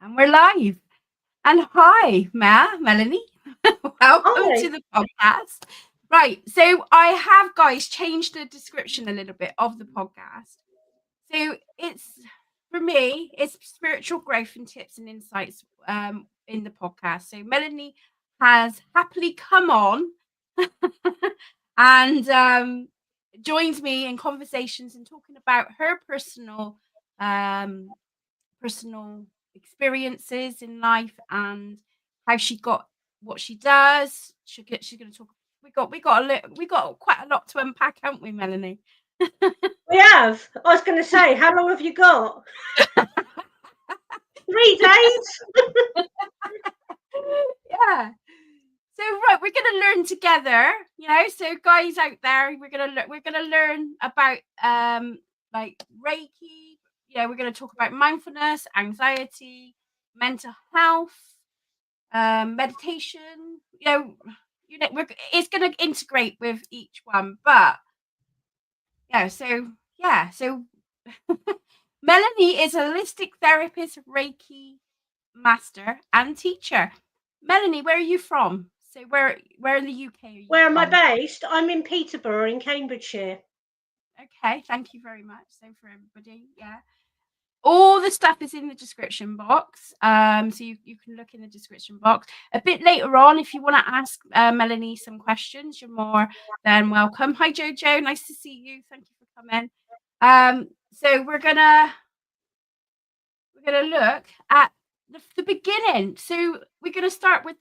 And we're live. And hi, Melanie. Welcome Hi. to the podcast. Right. So I have, guys, changed the description a little bit of the podcast. So it's, for me, it's spiritual growth and tips and insights in the podcast. So Melanie has happily come on and joined me in conversations and talking about her personal experiences in life and how she got what she does. She's going to talk. We got quite a lot to unpack, haven't we, Melanie? We have. I was going to say, how long have you got? 3 days? Yeah. So right, we're gonna learn together, So guys out there, we're gonna learn about like Reiki. We're gonna talk about mindfulness, anxiety, mental health, meditation. It's gonna integrate with each one, but so Melanie is a holistic therapist, Reiki master, and teacher. Melanie, where are you from? So where in the UK are you Where am I from? based? I'm in Peterborough in Cambridgeshire. Okay, thank you very much. So for everybody, yeah. All the stuff is in the description box. So you can look in the description box. A bit later on, if you want to ask Melanie some questions, you're more than welcome. Hi Jojo, nice to see you. Thank you for coming. So we're gonna look at the beginning. So we're gonna start with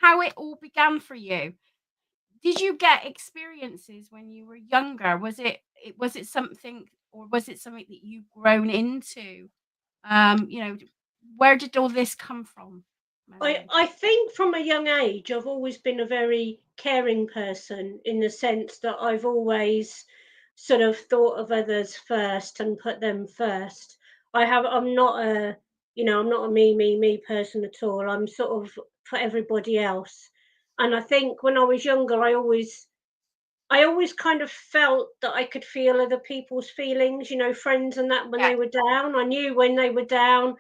how it all began for you. Did you get experiences when you were younger? Was it something, or was it something that you've grown into? Where did all this come from, Melanie? I think from a young age, I've always been a very caring person in the sense that I've always sort of thought of others first and put them first. I'm not I'm not a me person at all. I'm sort of for everybody else. And I think when I was younger, I always kind of felt that I could feel other people's feelings, friends and that when Yeah. they were down. I knew when they were down.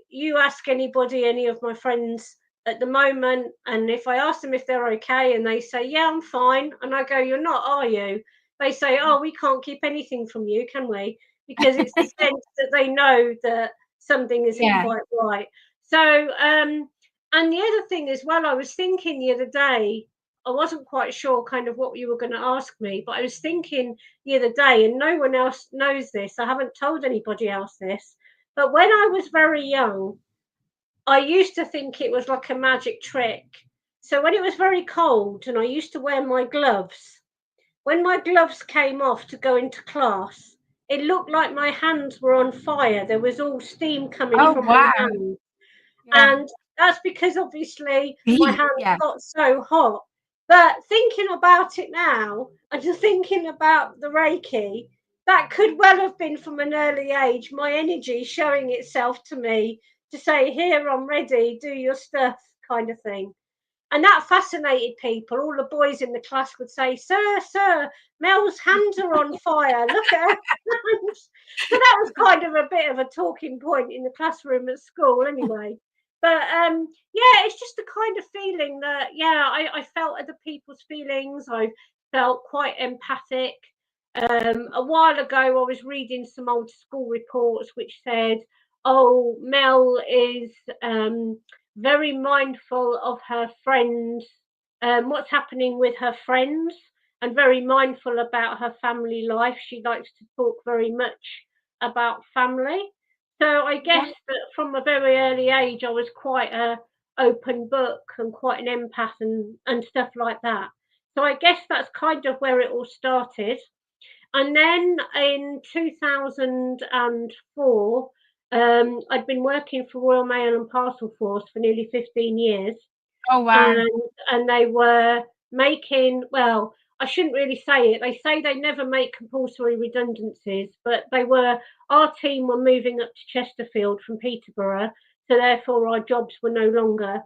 You ask anybody, any of my friends at the moment, and if I ask them if they're okay and they say, yeah, I'm fine, and I go, you're not, are you? They say, oh, we can't keep anything from you, can we? Because it's the sense that they know that something isn't Yeah. quite right. So, and the other thing as well, I was thinking the other day, I wasn't quite sure kind of what you were going to ask me, but I was thinking the other day, and no one else knows this, I haven't told anybody else this, but when I was very young, I used to think it was like a magic trick. So when it was very cold and I used to wear my gloves, when my gloves came off to go into class, it looked like my hands were on fire. There was all steam coming Oh from my wow. hands. Yeah. And that's because obviously my hands Yeah. got so hot. But thinking about it now and just thinking about the Reiki, that could well have been from an early age, my energy showing itself to me to say, here, I'm ready, do your stuff, kind of thing. And that fascinated people. All the boys in the class would say, Sir, Mel's hands are on fire. Look at her hands. So that was kind of a bit of a talking point in the classroom at school anyway. But yeah, it's just a kind of feeling that, I felt other people's feelings. I felt quite empathic. A while ago, I was reading some old school reports which said, oh, Mel is very mindful of her friends, what's happening with her friends, and very mindful about her family life. She likes to talk very much about family. So I guess Yeah. that from a very early age, I was quite a open book and quite an empath and stuff like that. So I guess that's kind of where it all started. And then in 2004, I'd been working for Royal Mail and Parcel Force for nearly 15 years. Oh wow. And they were making, well, I shouldn't really say it. They say they never make compulsory redundancies, but our team were moving up to Chesterfield from Peterborough. So therefore our jobs were no longer.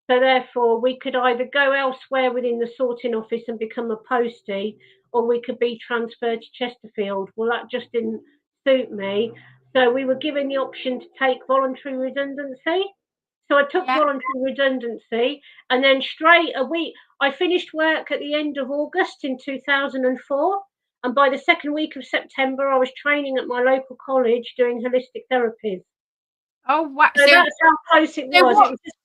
So therefore we could either go elsewhere within the sorting office and become a postie, or we could be transferred to Chesterfield. Well, that just didn't suit me. So we were given the option to take voluntary redundancy. So I took Yeah. voluntary redundancy, and then straight a week, I finished work at the end of August in 2004. And by the second week of September, I was training at my local college doing holistic therapies. Oh wow. So that's how close it So was. It what? was just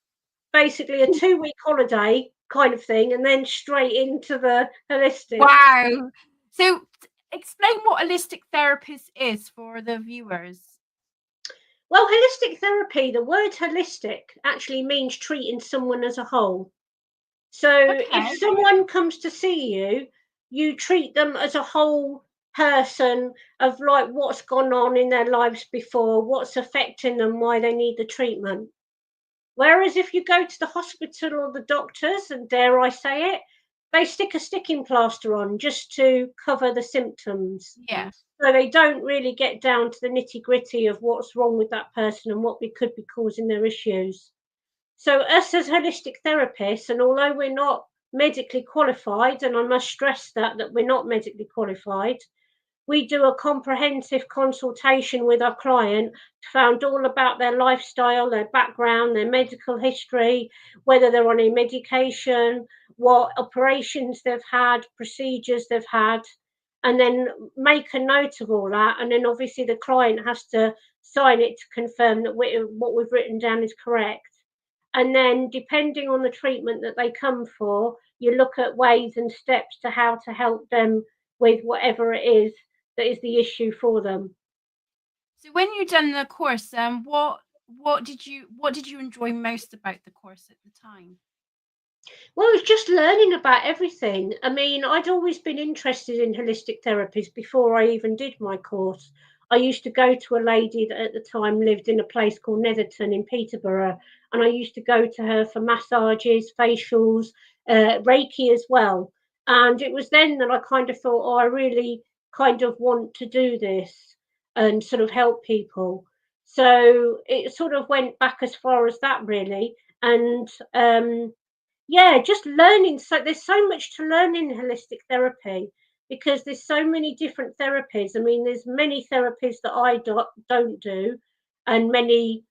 basically a 2 week holiday kind of thing, and then straight into the holistic. Wow. So explain what holistic therapist is for the viewers. Well, holistic therapy, the word holistic actually means treating someone as a whole. So if Okay. someone comes to see you, you treat them as a whole person of like what's gone on in their lives before, what's affecting them, why they need the treatment. Whereas if you go to the hospital or the doctors, and dare I say it, they stick a sticking plaster on just to cover the symptoms. Yeah. So they don't really get down to the nitty gritty of what's wrong with that person and what we could be causing their issues. So us as holistic therapists, and although we're not medically qualified, and I must stress that we're not medically qualified, we do a comprehensive consultation with our client to find all about their lifestyle, their background, their medical history, whether they're on any medication, what operations they've had, procedures they've had, and then make a note of all that. And then obviously the client has to sign it to confirm that what we've written down is correct. And then depending on the treatment that they come for, you look at ways and steps to how to help them with whatever it is that is the issue for them. So when you done the course, what did you enjoy most about the course at the time? Well, it's just learning about everything. I mean, I'd always been interested in holistic therapies before I even did my course. I used to go to a lady that at the time lived in a place called Netherton in Peterborough, and I used to go to her for massages, facials, Reiki as well. And it was then that I kind of thought, oh, I really kind of want to do this and sort of help people. So it sort of went back as far as that, really. And yeah, just learning. So there's so much to learn in holistic therapy because there's so many different therapies. I mean, there's many therapies that I don't do, and many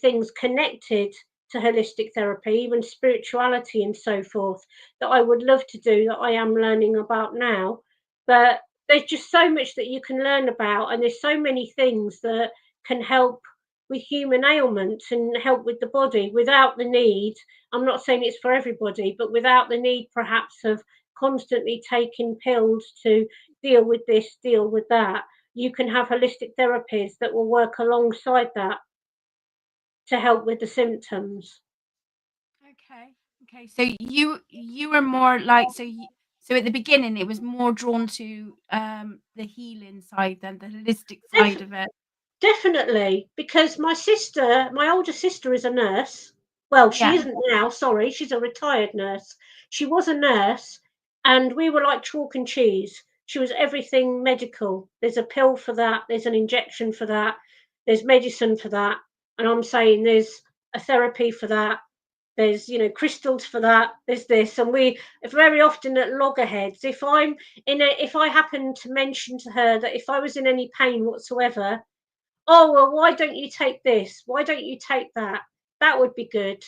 things connected to holistic therapy, even spirituality and so forth, that I would love to do that I am learning about now. But there's just so much that you can learn about, and there's so many things that can help with human ailments and help with the body without the need. I'm not saying it's for everybody, but without the need perhaps of constantly taking pills to deal with this, deal with that. You can have holistic therapies that will work alongside that to help with the symptoms. Okay. Okay. So you were more like so at the beginning it was more drawn to the healing side than the holistic side Def- of it. Definitely, because my older sister is a nurse. Well, she Yeah. isn't now, sorry, she's a retired nurse. She was a nurse, and we were like chalk and cheese. She was everything medical. There's a pill for that, there's an injection for that, there's medicine for that. And I'm saying there's a therapy for that. There's, crystals for that. There's this, and we very often at loggerheads. If I happen to mention to her that if I was in any pain whatsoever, oh, well, why don't you take this? Why don't you take that? That would be good.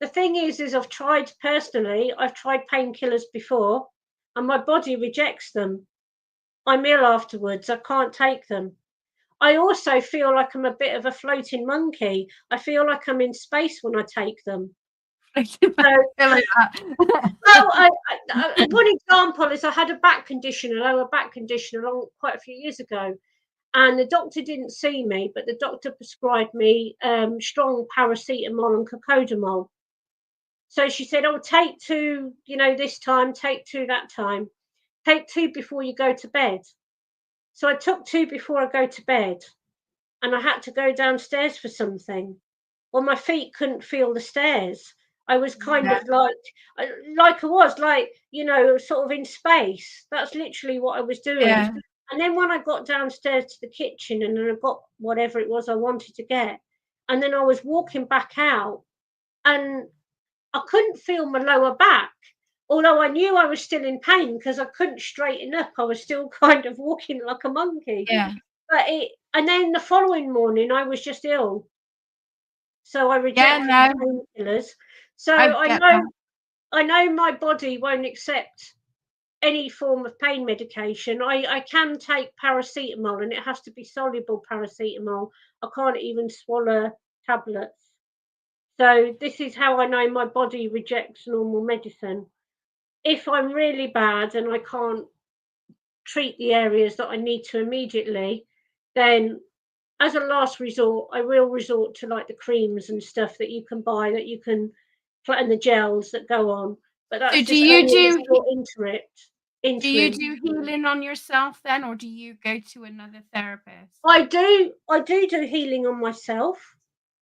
The thing is I've tried painkillers before, and my body rejects them. I'm ill afterwards. I can't take them. I also feel like I'm a bit of a floating monkey. I feel like I'm in space when I take them. I So, feel like that. well, one example is I had a lower back condition, quite a few years ago, and the doctor didn't see me, but the doctor prescribed me strong paracetamol and cocodamol. So she said, oh, take two, this time, take two that time, take two before you go to bed. So I took two before I go to bed, and I had to go downstairs for something. Well, my feet couldn't feel the stairs. I was kind Yeah. of like I was like, sort of in space. That's literally what I was doing. Yeah. And then when I got downstairs to the kitchen and then I got whatever it was I wanted to get, and then I was walking back out and I couldn't feel my lower back. Although I knew I was still in pain because I couldn't straighten up, I was still kind of walking like a monkey. Yeah. And then the following morning, I was just ill. so I reject Yeah, no, painkillers. So I get that. I know my body won't accept any form of pain medication. I can take paracetamol, and it has to be soluble paracetamol. I can't even swallow tablets. So this is how I know my body rejects normal medicine. If I'm really bad and I can't treat the areas that I need to immediately, then as a last resort, I will resort to like the creams and stuff that you can buy, that you can put in, the gels that go on. But So that's do just you only a do short do you interim. do healing on yourself then, or do you go to another therapist? I do healing on myself,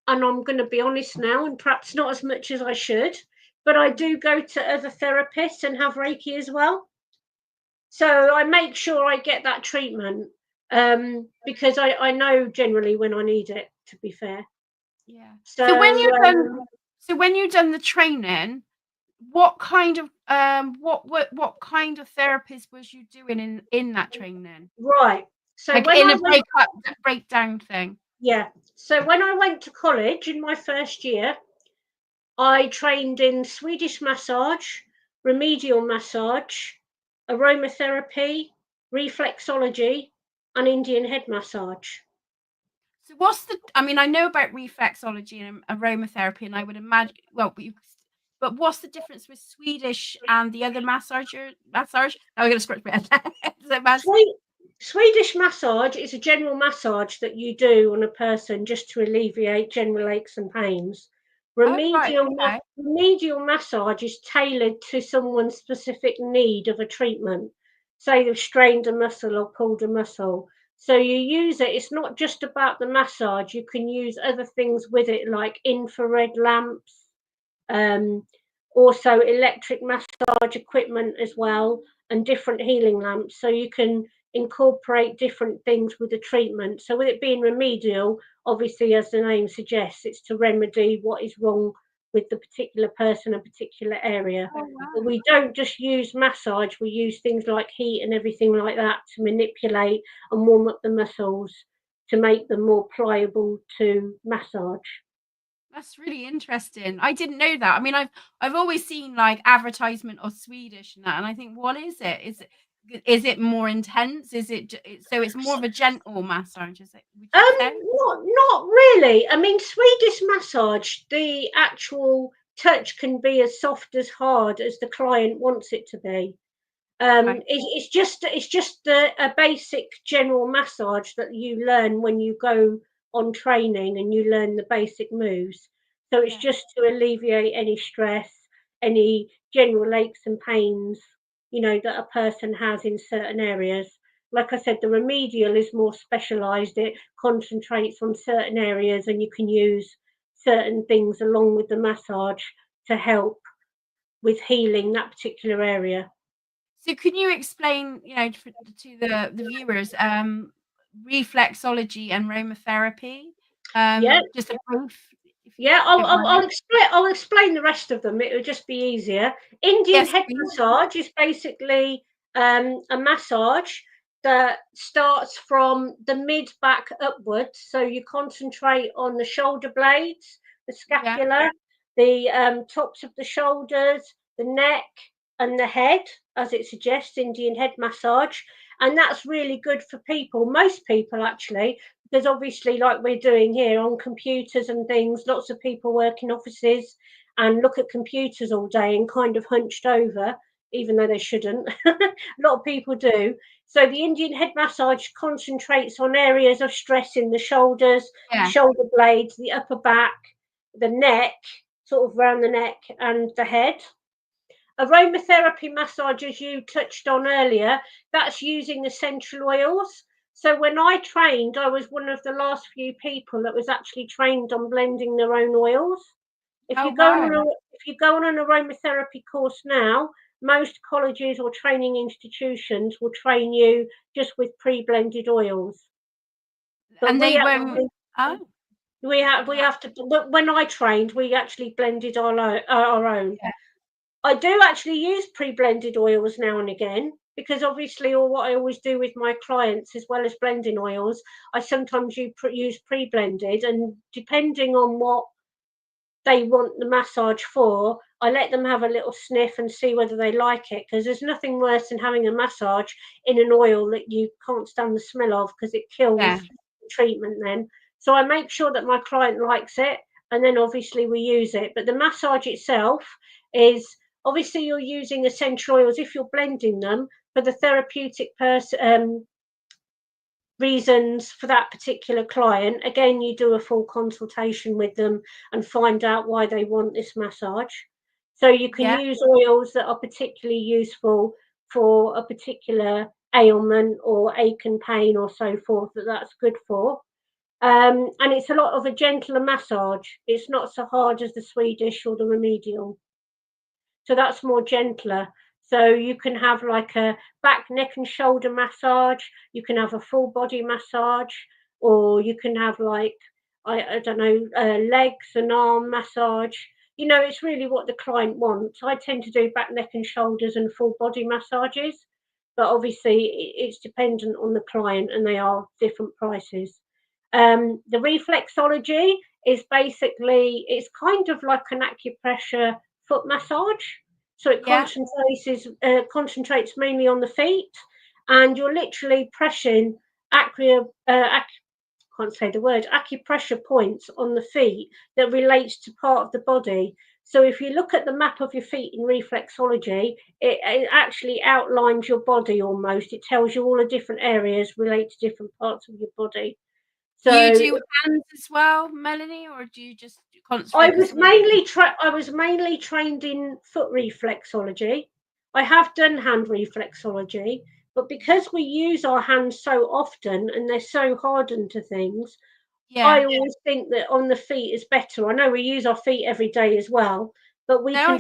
and I'm going to be honest now, and perhaps not as much as I should, but I do go to other therapists and have Reiki as well. So I make sure I get that treatment, because I know generally when I need it, to be fair. Yeah. So So when you've done the training, what kind of what kind of therapist was you doing in that training? right. So Like when in I a went, breakdown thing. yeah. So when I went to college in my first year, I trained in Swedish massage, remedial massage, aromatherapy, reflexology, and Indian head massage. So what's the I mean, I know about reflexology and aromatherapy, and I would imagine but what's the difference with Swedish and the other massage? I'm gonna scratch my head. Swedish massage is a general massage that you do on a person just to alleviate general aches and pains. Oh right, okay. Remedial massage is tailored to someone's specific need of a treatment. Say they've strained a muscle or pulled a muscle. So you use it, it's not just about the massage, you can use other things with it, like infrared lamps, um, also electric massage equipment as well, and different healing lamps. So you can incorporate different things with the treatment. So with it being remedial, obviously, as the name suggests, it's to remedy what is wrong with the particular person, a particular area. Oh But wow. we don't just use massage, we use things like heat and everything like that to manipulate and warm up the muscles to make them more pliable to massage. That's really interesting. I didn't know that. I mean, I've always seen like advertisement of Swedish and that, and I think, what is it? Is it more intense? Is it so it's more of a gentle massage? Is it? Would you say? Not really. I mean, Swedish massage, the actual touch can be as soft as hard as the client wants it to be. Right. It's just a basic general massage that you learn when you go on training and you learn the basic moves. So it's Yeah. just to alleviate any stress, any general aches and pains, that a person has in certain areas. Like I said, the remedial is more specialized. It concentrates on certain areas, and you can use certain things along with the massage to help with healing that particular area. So can you explain, to the viewers, reflexology and aromatherapy? Yeah, Just a brief, if yeah. you don't mind. I'll explain the rest of them. It would just be easier. Indian Yes, head please. massage is basically a massage that starts from the mid back upwards. So you concentrate on the shoulder blades, the Yeah, scapula, the tops of the shoulders, the neck, and the head, as it suggests. Indian head massage, and that's really good for people. Most people actually, because obviously, like we're doing here on computers and things, lots of people work in offices and look at computers all day and kind of hunched over, even though they shouldn't. A lot of people do. So the Indian head massage concentrates on areas of stress in the shoulders, the yeah. shoulder blades, the upper back, the neck, sort of around the neck, and the head. Aromatherapy massage, as you touched on earlier, that's using essential oils. So when I trained, I was one of the last few people that was actually trained on blending their own oils. If Oh you go on wow. if you go on an aromatherapy course now, most colleges or training institutions will train you just with pre-blended oils. But And they won't. Oh, we have to. But when I trained, we actually blended our own. yeah. I do actually use pre-blended oils now and again, because obviously, or what I always do with my clients, as well as blending oils, I sometimes use pre-blended, and depending on what they want the massage for, I let them have a little sniff and see whether they like it, because there's nothing worse than having a massage in an oil that you can't stand the smell of, because it kills the treatment then. So I make sure that my client likes it, and then obviously we use it. But the massage itself is, obviously you're using essential oils if you're blending them for the therapeutic reasons for that particular client. Again, you do a full consultation with them and find out why they want this massage. So you can use oils that are particularly useful for a particular ailment or ache and pain or so forth, that's good for. And it's a lot of a gentler massage. It's not so hard as the Swedish or the remedial. So that's more gentler. So you can have like a back, neck and shoulder massage. You can have a full body massage, or you can have like, I don't know, legs and arm massage. You know, it's really what the client wants. I tend to do back, neck and shoulders and full body massages, but obviously it's dependent on the client and they are different prices. The reflexology is basically, it's kind of like an acupressure foot massage. So it concentrates mainly on the feet, and you're literally pressing can't say the word, acupressure points on the feet that relates to part of the body. So if you look at the map of your feet in reflexology, it actually outlines your body almost. It tells you all the different areas relate to different parts of your body. So do you do hands as well, Melanie, or do you just I was mainly trained in foot reflexology. I have done hand reflexology, but because we use our hands so often and they're so hardened to things, I always think that on the feet is better. I know we use our feet every day as well, but we can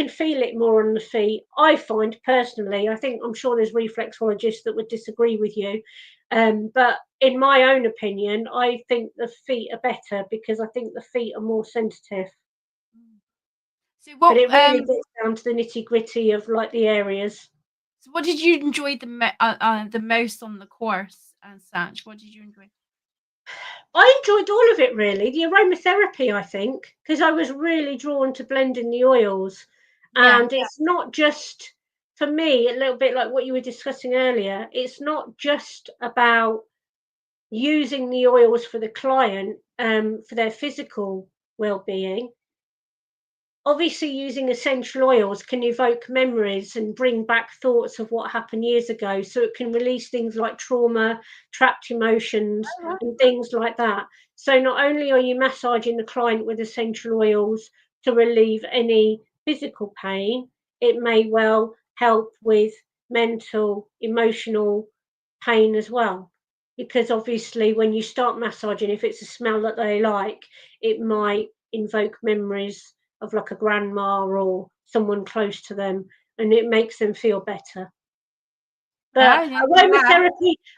feel it more on the feet. I find personally, I'm sure there's reflexologists that would disagree with you, but in my own opinion, I think the feet are better because I think the feet are more sensitive. So but it really gets down to the nitty gritty of like the areas. So what did you enjoy the most on the course and such? What did you enjoy? I enjoyed all of it really. The aromatherapy, I think, because I was really drawn to blending the oils. And it's not just, for me, a little bit like what you were discussing earlier, it's not just about using the oils for the client for their physical well-being. Obviously, using essential oils can evoke memories and bring back thoughts of what happened years ago. So it can release things like trauma, trapped emotions, and things like that. So not only are you massaging the client with essential oils to relieve any physical pain, it may well help with mental, emotional pain as well. Because obviously, when you start massaging, if it's a smell that they like, it might invoke memories of like a grandma or someone close to them, and it makes them feel better. But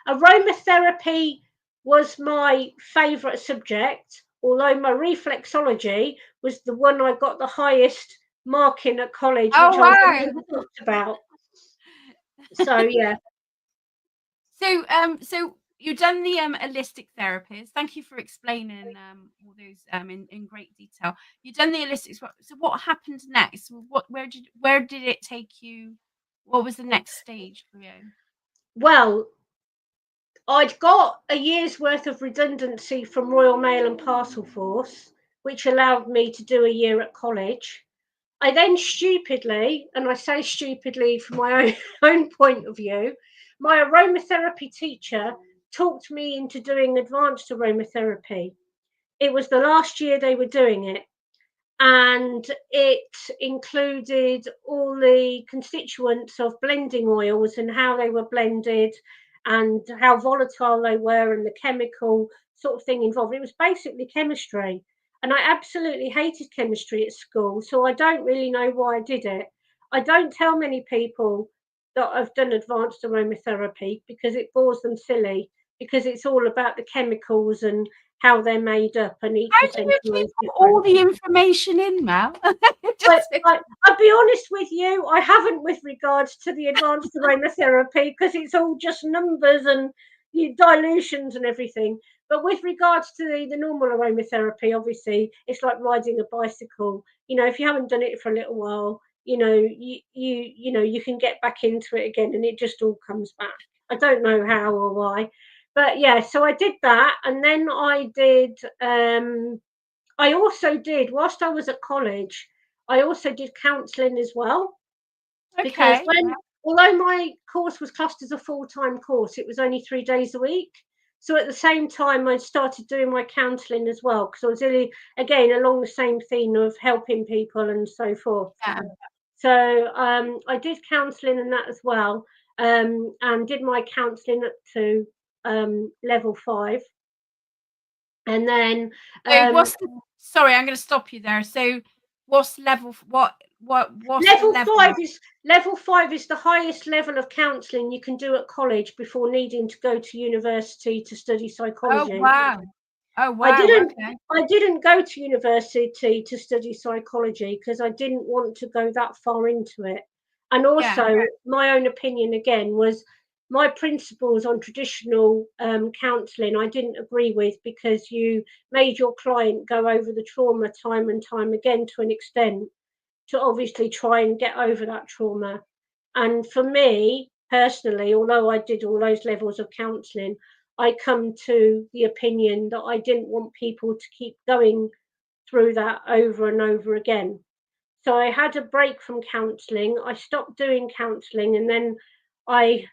aromatherapy was my favourite subject, although my reflexology was the one I got the highest mark in at college, which I talked about. So yeah. So you've done the holistic therapies. Thank you for explaining all those in great detail. You've done the holistics. So what happened next? Where did it take you? What was the next stage for you? Well, I'd got a year's worth of redundancy from Royal Mail and Parcel Force, which allowed me to do a year at college. I then stupidly, and I say stupidly from my own point of view, my aromatherapy teacher talked me into doing advanced aromatherapy. It was the last year they were doing it, and it included all the constituents of blending oils and how they were blended and how volatile they were and the chemical sort of thing involved. It was basically chemistry. And I absolutely hated chemistry at school, so I don't really know why I did it. I don't tell many people that I've done advanced aromatherapy because it bores them silly, because it's all about the chemicals and how they're made up, and each essential oil is different. All the information in, Mel. I'll be honest with you, I haven't with regards to the advanced aromatherapy, because it's all just numbers and dilutions and everything. But with regards to the normal aromatherapy, obviously, it's like riding a bicycle. If you haven't done it for a little while, you can get back into it again, and it just all comes back. I don't know how or why, but yeah. So I did that, and then I did. I also did, whilst I was at college, I also did counselling as well, because although my course was classed as a full-time course, it was only 3 days a week. So at the same time, I started doing my counselling as well, because I was really, again, along the same theme of helping people and so forth. Yeah. So I did counselling and that as well, and did my counselling up to level 5. And then sorry, I'm going to stop you there. So what's level, what's level the level? 5 is the highest level of counselling you can do at college before needing to go to university to study psychology. Oh wow. I didn't go to university to study psychology because I didn't want to go that far into it. And also, my own opinion again was my principles on traditional counselling I didn't agree with, because you made your client go over the trauma time and time again to an extent to obviously try and get over that trauma. And for me personally, although I did all those levels of counselling, I come to the opinion that I didn't want people to keep going through that over and over again. So I had a break from counselling. I stopped doing counselling, and then I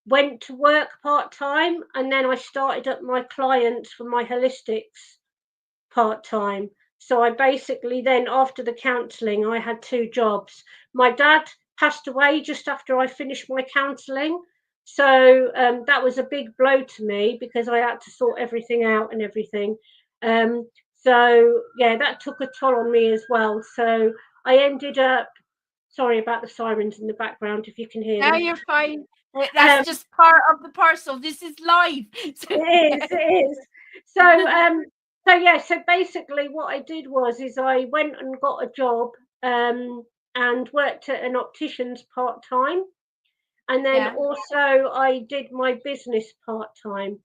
went to work part-time, and then I started up my clients for my holistics part-time. So I basically then, after the counselling, I had 2 jobs. My dad passed away just after I finished my counselling. So that was a big blow to me, because I had to sort everything out and everything. So yeah, that took a toll on me as well. So I ended up, sorry about the sirens in the background, if you can hear them. No, you're fine. That's just part of the parcel. This is live. It is. So basically what I did was I went and got a job and worked at an optician's part-time. And then also I did my business part-time.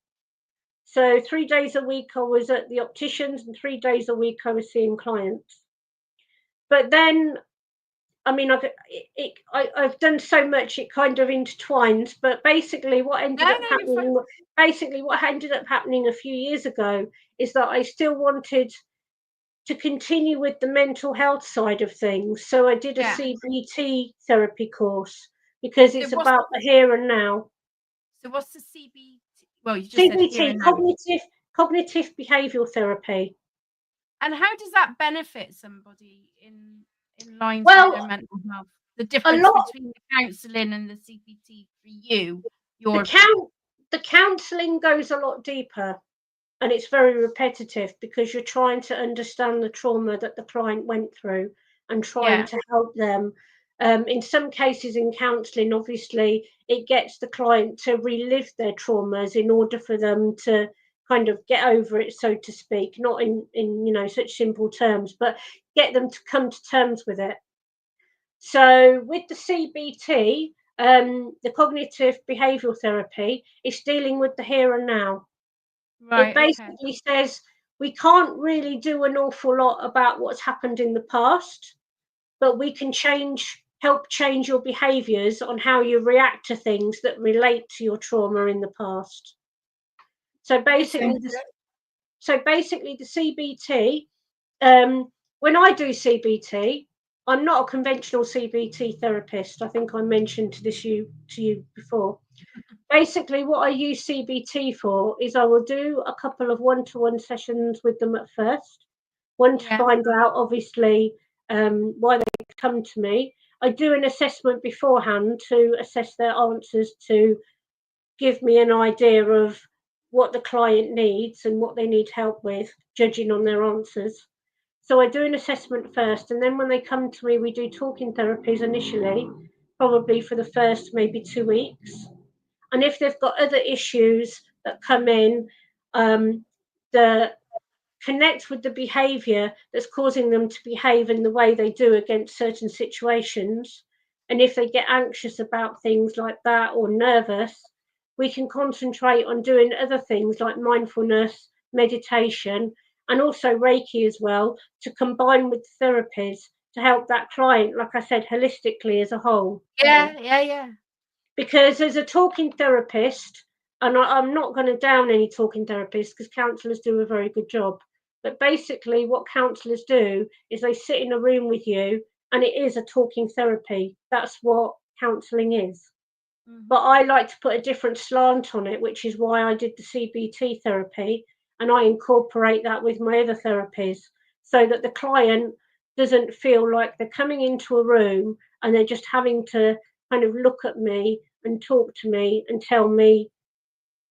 So 3 days a week I was at the opticians, and 3 days a week I was seeing clients. But then, I mean, I've done so much, it kind of intertwines. But basically, what ended up happening a few years ago is that I still wanted to continue with the mental health side of things. So I did a CBT therapy course, because it's about the here and now. So what's the CBT? Well, you just said here and now. Cognitive behavioural therapy. And how does that benefit somebody in lines with their mental health? The difference between the counselling and the CBT for you? The counselling goes a lot deeper, and it's very repetitive, because you're trying to understand the trauma that the client went through and trying to help them. In some cases in counselling, obviously, it gets the client to relive their traumas in order for them to kind of get over it, so to speak, not in such simple terms, but get them to come to terms with it. So with the CBT, the cognitive behavioural therapy, is dealing with the here and now. It basically says we can't really do an awful lot about what's happened in the past, but we can help change your behaviours on how you react to things that relate to your trauma in the past. So basically, the CBT, when I do CBT, I'm not a conventional CBT therapist. I think I mentioned to you before. Basically, what I use CBT for is I will do a couple of one-to-one sessions with them at first. One to find out, obviously, why they come to me. I do an assessment beforehand to assess their answers, to give me an idea of what the client needs and what they need help with, judging on their answers. So I do an assessment first, and then when they come to me, we do talking therapies initially, probably for the first maybe 2 weeks. And if they've got other issues that come in, that connect with the behaviour that's causing them to behave in the way they do against certain situations, and if they get anxious about things like that or nervous, we can concentrate on doing other things like mindfulness, meditation, and also Reiki as well, to combine with therapies to help that client, like I said, holistically as a whole. Yeah. Because as a talking therapist, and I'm not going to down any talking therapists because counsellors do a very good job, but basically what counsellors do is they sit in a room with you and it is a talking therapy. That's what counselling is. But I like to put a different slant on it, which is why I did the CBT therapy, and I incorporate that with my other therapies so that the client doesn't feel like they're coming into a room and they're just having to kind of look at me and talk to me and tell me,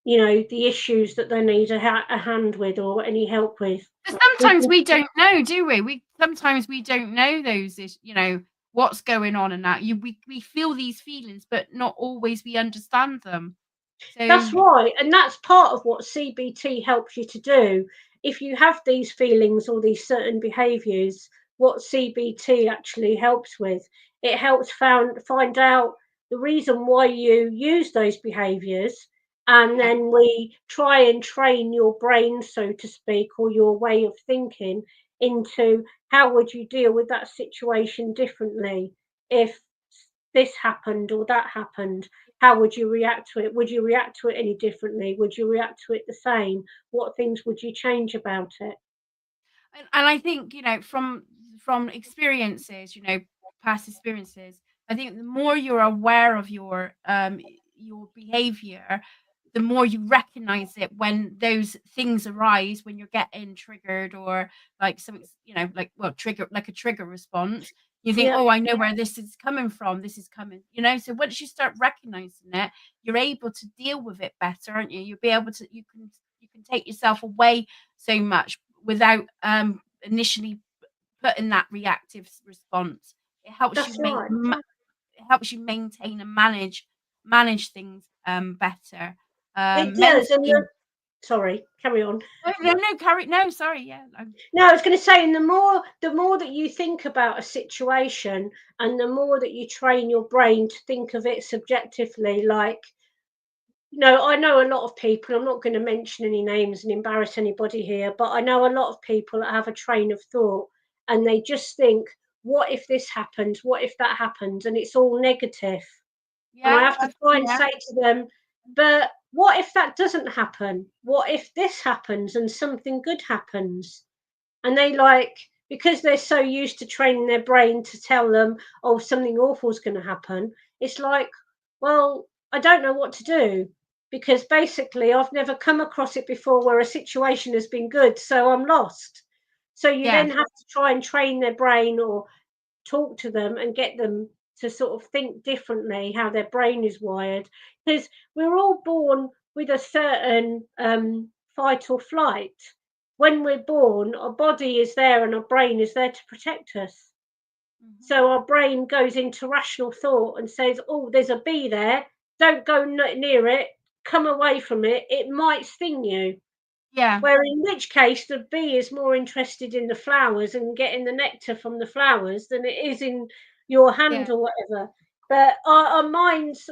the issues that they need a hand with or any help with. Sometimes we don't know, do we? Sometimes we don't know those, what's going on and that. We feel these feelings, but not always we understand them. So That's right. And that's part of what CBT helps you to do. If you have these feelings or these certain behaviors, what CBT actually helps with, it helps find out the reason why you use those behaviors. And then we try and train your brain, so to speak, or your way of thinking into how would you deal with that situation differently if this happened or that happened. How would you react to it? Would you react to it any differently? Would you react to it the same? What things would you change about it? and I think, from experiences, past experiences, I think the more you're aware of your behavior, the more you recognize it when those things arise, when you're getting triggered or like something, trigger, like a trigger response. You think, Yeah, oh, I know where this is coming from. This is coming, so once you start recognizing it, you're able to deal with it better, aren't you? You'll be able to, you can take yourself away so much without initially putting that reactive response. It helps you that's right. it helps you maintain and manage things better It does. mentally. Sorry, carry on. No, sorry, yeah. No, I was going to say, and the more that you think about a situation, and the more that you train your brain to think of it subjectively, like, I know a lot of people, I'm not going to mention any names and embarrass anybody here, but I know a lot of people that have a train of thought and they just think, what if this happens? What if that happens? And it's all negative. And I Yeah, have to try and say to them, but what if that doesn't happen? What if this happens and something good happens? And they because they're so used to training their brain to tell them, oh, something awful is going to happen. It's like, well, I don't know what to do because basically I've never come across it before where a situation has been good, so I'm lost. So you yeah, then have to try and train their brain or talk to them and get them to sort of think differently, how their brain is wired, because we're all born with a certain fight or flight. When we're born, our body is there and our brain is there to protect us. So our brain goes into rational thought and says, oh, there's a bee there, don't go near it, come away from it, it might sting you. yeah, Where in which case the bee is more interested in the flowers and getting the nectar from the flowers than it is in your yeah. hand or whatever. But our minds,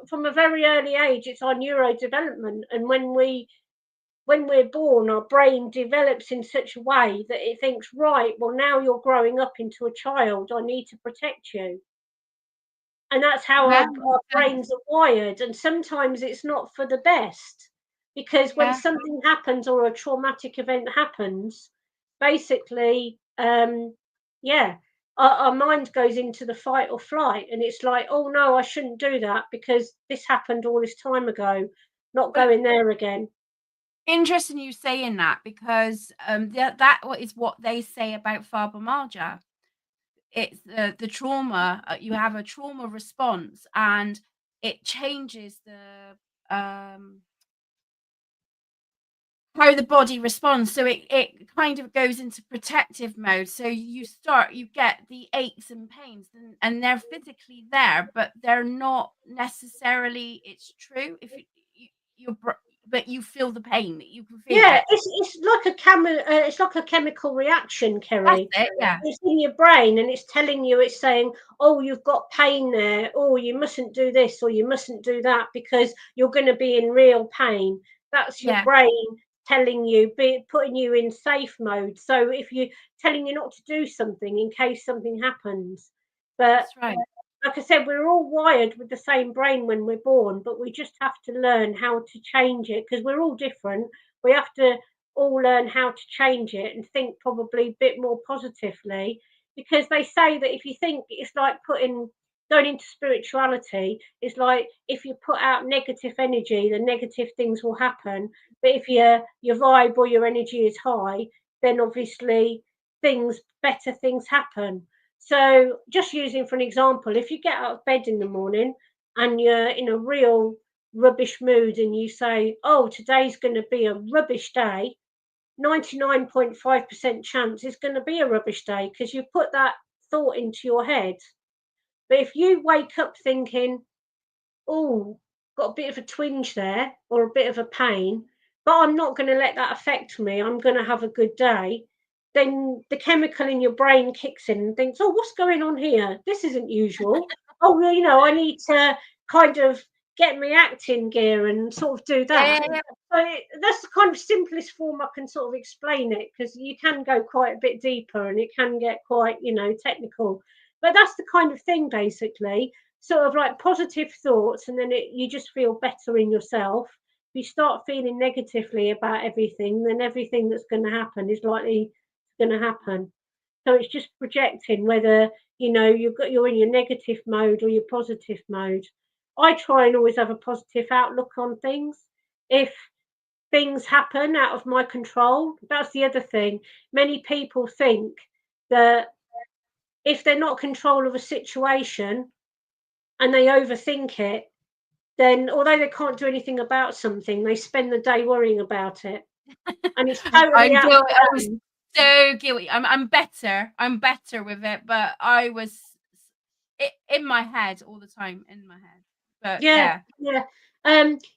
from a very early age, it's our neurodevelopment. And when we're born, our brain develops in such a way that it thinks, right, well, now you're growing up into a child, I need to protect you. And that's how Yeah, our brains are wired. And sometimes it's not for the best because when yeah. something happens or a traumatic event happens, basically, yeah, our mind goes into the fight or flight. And it's like, oh, no, I shouldn't do that because this happened all this time ago, not Well, going there again. interesting you saying that because that is what they say about fibromyalgia. It's the trauma. You have a trauma response, and it changes the how the body responds. So it kind of goes into protective mode. So you get the aches and pains, and they're physically there, but they're not necessarily, it's true. If but you feel the pain, that you can feel Yeah, it. it's like a chemical reaction, That's Kerry. it, yeah. It's in your brain and it's telling you, it's saying, oh, you've got pain there, or you mustn't do this, or you mustn't do that because you're going to be in real pain. That's your Yeah, brain telling you, putting you in safe mode. So if you're telling you not to do something in case something happens. But that's right. like I said, we're all wired with the same brain when we're born, but we just have to learn how to change it because we're all different. We have to all learn how to change it and think probably a bit more positively, because they say that if you think, it's like going into spirituality, it's like if you put out negative energy, the negative things will happen. But if your vibe or your energy is high, then obviously better things happen. So, just using for an example, if you get out of bed in the morning and you're in a real rubbish mood and you say, oh, today's going to be a rubbish day, 99.5% chance it's going to be a rubbish day because you put that thought into your head. But if you wake up thinking, oh, got a bit of a twinge there or a bit of a pain, but I'm not going to let that affect me. I'm going to have a good day. Then the chemical in your brain kicks in and thinks, oh, what's going on here? This isn't usual. Oh, well, I need to kind of get my acting gear and sort of do Yeah, that. yeah, yeah. So that's the kind of simplest form I can sort of explain it, because you can go quite a bit deeper and it can get quite, technical. But that's the kind of thing, basically, sort of like positive thoughts, and then you just feel better in yourself. If you start feeling negatively about everything, then everything that's going to happen is likely going to happen. So it's just projecting whether you're in your negative mode or your positive mode. I try and always have a positive outlook on things. If things happen out of my control, that's the other thing. Many people think that if they're not in control of a situation and they overthink it, then although they can't do anything about something, they spend the day worrying about it. And it's totally I'm out of guilty. I was hand. so guilty. I'm better. I'm better with it, but I was in my head all the time, in my head. But Yeah, yeah,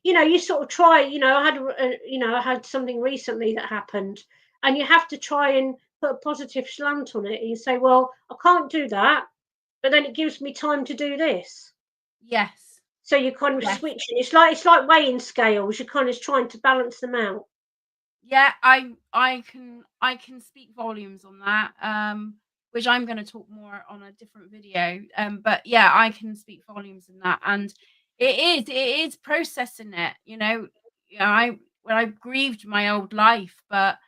yeah. You sort of try, I had something recently that happened, and you have to try and put a positive slant on it. And you say, well, I can't do that, but then it gives me time to do this. yes, So you kind of yes. switch it. It's like weighing scales. You're kind of trying to balance them out. Yeah, I can speak volumes on that, which I'm going to talk more on a different video. But yeah, I can speak volumes in that, and it is processing it. I've grieved my old life, but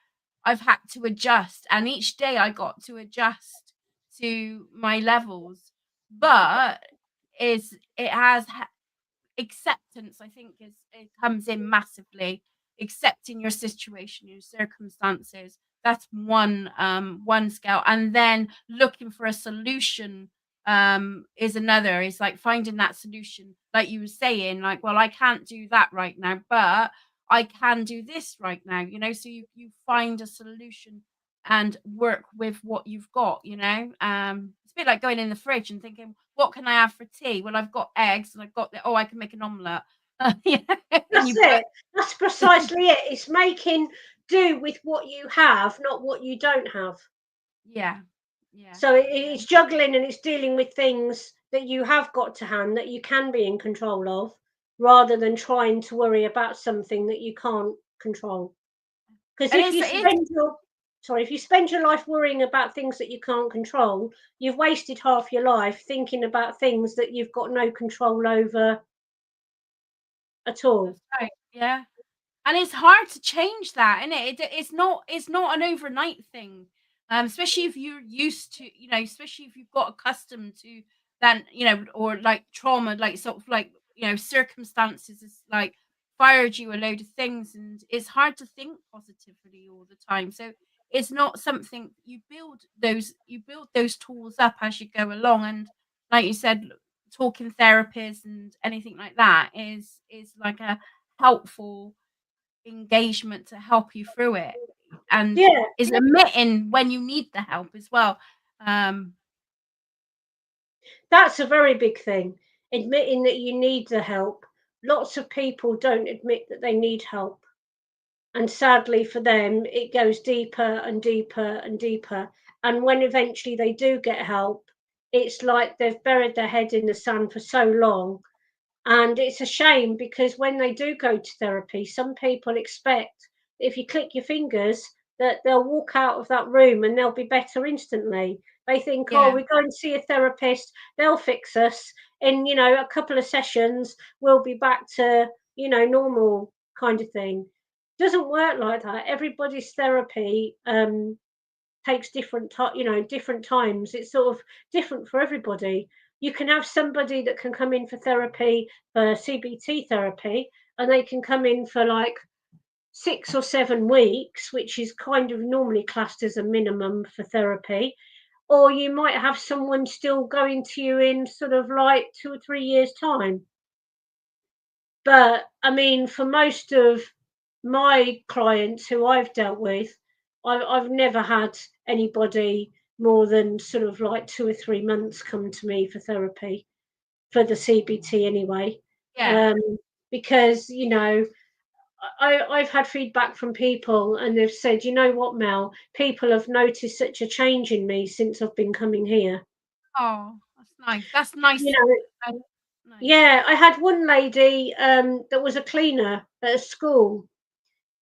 I've had to adjust, and each day I got to adjust to my levels. But it has acceptance, I think, is it comes in massively. Accepting your situation, your circumstances, that's one scale. And then looking for a solution is another. Is like finding that solution, like you were saying, like, well, I can't do that right now, but I can do this right now, so you find a solution and work with what you've got. It's a bit like going in the fridge and thinking, what can I have for tea? Well, I've got eggs and I've got I can make an omelette. And That's you put it. That's precisely it. It's making do with what you have, not what you don't have. yeah, yeah, So yeah, it's juggling and it's dealing with things that you have got to hand that you can be in control of, rather than trying to worry about something that you can't control. Because and if you spend your life worrying about things that you can't control, you've wasted half your life thinking about things that you've got no control over at all. that's right, yeah. And it's hard to change that, isn't it? It's not an overnight thing. Especially if you're used to, especially if you've got accustomed to that, or like trauma, like sort of like, circumstances is like fired you a load of things, and it's hard to think positively all the time. So it's not something you build those tools up as you go along. And like you said, talking therapies and anything like that is like a helpful engagement to help you through it, and Yeah, is admitting when you need the help as well. Um, that's a very big thing. Admitting that you need the help, lots of people don't admit that they need help. And sadly for them, it goes deeper and deeper and deeper. And when eventually they do get help, it's like they've buried their head in the sand for so long. And it's a shame, because when they do go to therapy, some people expect if you click your fingers that they'll walk out of that room and they'll be better instantly. They think, oh, Yeah. we go and see a therapist, they'll fix us in, a couple of sessions, we'll be back to, normal kind of thing. Doesn't work like that. Everybody's therapy takes different different times. It's sort of different for everybody. You can have somebody that can come in for therapy, for CBT therapy, and they can come in for like 6 or 7 weeks, which is kind of normally classed as a minimum for therapy. Or you might have someone still going to you in sort of like 2 or 3 years time. But I mean, for most of my clients who I've dealt with, I've never had anybody more than sort of like 2 or 3 months come to me for therapy, for the CBT anyway. Yeah. Because, I've had feedback from people and they've said, you know what, Mel, people have noticed such a change in me since I've been coming here. Oh, that's nice. That's nice. You know, That's nice. yeah, I had one lady that was a cleaner at a school,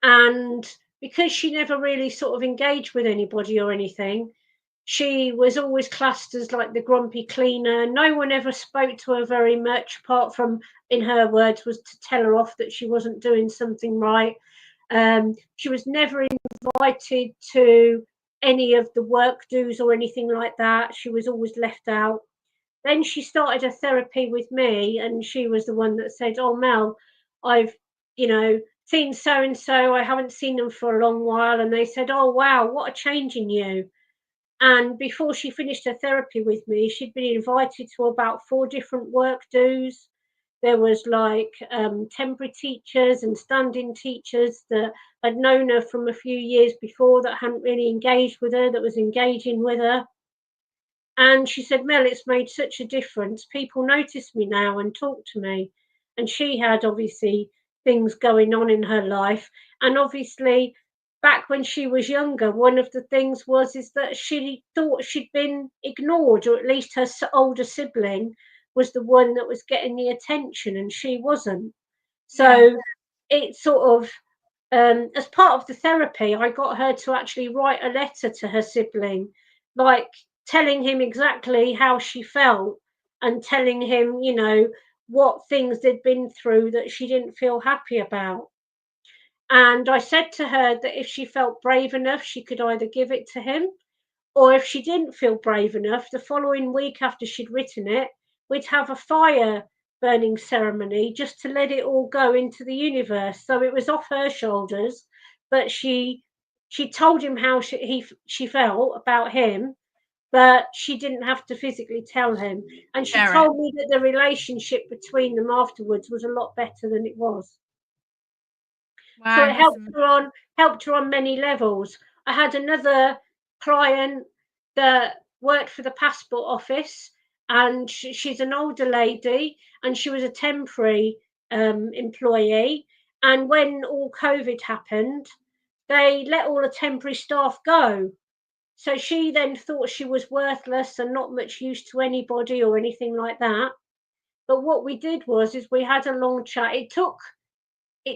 and because she never really sort of engaged with anybody or anything, she was always classed as like the grumpy cleaner. No one ever spoke to her very much, apart from, in her words, was to tell her off that she wasn't doing something right. She was never invited to any of the work dues or anything like that. She was always left out. Then she started a therapy with me, and she was the one that said, oh, Mel, I've, seen so and so. I haven't seen them for a long while. And they said, oh, wow, what a change in you. And before she finished her therapy with me, she'd been invited to about 4 different work dues. There was like temporary teachers and stand-in teachers that had known her from a few years before that hadn't really engaged with her, that was engaging with her. And she said, Mel, it's made such a difference. People notice me now and talk to me. And she had obviously things going on in her life. And obviously, back when she was younger, one of the things is that she thought she'd been ignored, or at least her older sibling was the one that was getting the attention and she wasn't. Yeah. So it sort of, as part of the therapy, I got her to actually write a letter to her sibling, like telling him exactly how she felt and telling him, what things they'd been through that she didn't feel happy about. And I said to her that if she felt brave enough, she could either give it to him, or if she didn't feel brave enough, the following week after she'd written it, we'd have a fire burning ceremony just to let it all go into the universe. So it was off her shoulders, but she told him how she felt about him, but she didn't have to physically tell him. And she Share it. told me that the relationship between them afterwards was a lot better than it was. So Wow. it helped her on many levels. I had another client that worked for the passport office, and she's an older lady, and she was a temporary employee. And when all COVID happened, they let all the temporary staff go. So she then thought she was worthless and not much use to anybody or anything like that. But what we did is we had a long chat. It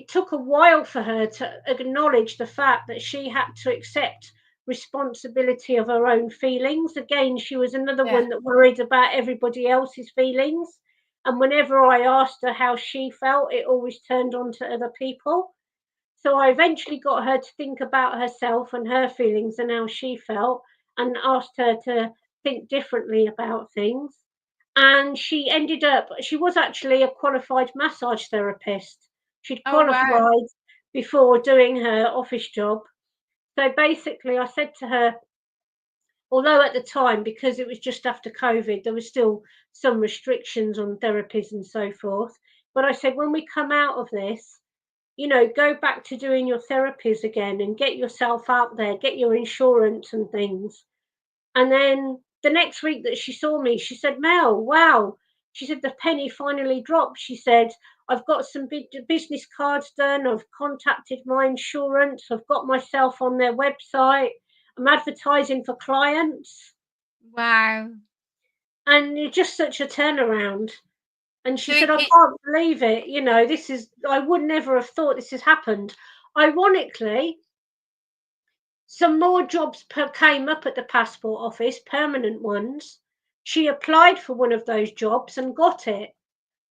took a while for her to acknowledge the fact that she had to accept responsibility of her own feelings. Again, she was another one that worried about everybody else's feelings. And whenever I asked her how she felt, it always turned on to other people. So I eventually got her to think about herself and her feelings and how she felt, and asked her to think differently about things. And she was actually a qualified massage therapist. She'd Oh, wow. qualified before doing her office job. So basically, I said to her, although at the time, because it was just after COVID, there was still some restrictions on therapies and so forth. But I said, when we come out of this, go back to doing your therapies again and get yourself out there, get your insurance and things. And then the next week that she saw me, she said, Mel, wow, she said the penny finally dropped. She said, I've got some business cards done. I've contacted my insurance. I've got myself on their website. I'm advertising for clients. Wow. And it's just such a turnaround. And she So said, I can't believe it. You know, I would never have thought this has happened. Ironically, some more jobs came up at the passport office, permanent ones. She applied for one of those jobs and got it.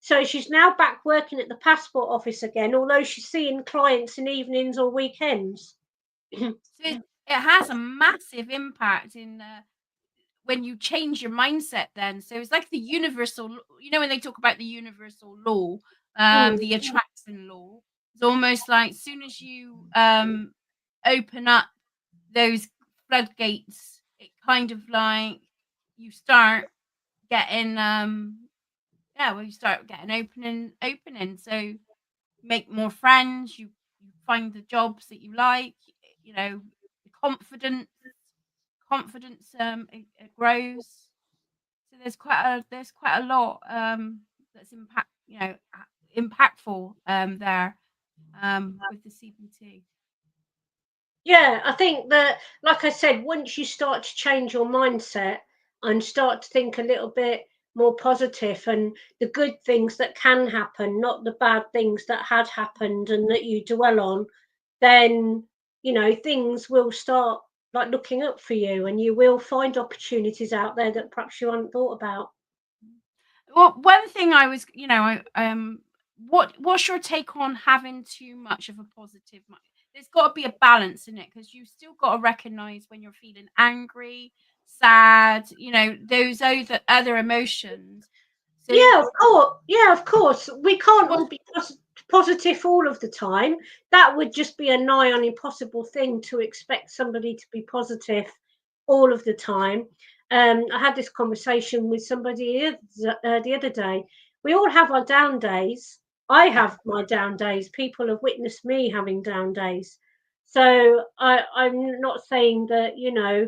So she's now back working at the passport office again, although she's seeing clients in evenings or weekends. So it has a massive impact in when you change your mindset then. So it's like the universal, you know, when they talk about the universal law, the attraction law, it's almost like as soon as you open up those floodgates, it kind of like you start getting you start getting opening. So make more friends, you find the jobs that you like, you know, the confidence it grows. So there's quite a lot that's impactful there with the CBT. Yeah, I think that, like I said, once you start to change your mindset and start to think a little bit more positive and the good things that can happen, not the bad things that had happened and that you dwell on, then, you know, things will start like looking up for you and you will find opportunities out there that perhaps you hadn't thought about. Well, one thing I was, what's your take on having too much of a positive mind? There's got to be a balance in it because you still got to recognize when you're feeling angry, sad, you know, those other emotions. So Yeah, of course. Yeah, of course. We can't all be positive all of the time. That would just be a nigh on impossible thing to expect somebody to be positive all of the time. I had this conversation with somebody the other day. We all have our down days. I have my down days. People have witnessed me having down days. So I'm not saying that, you know,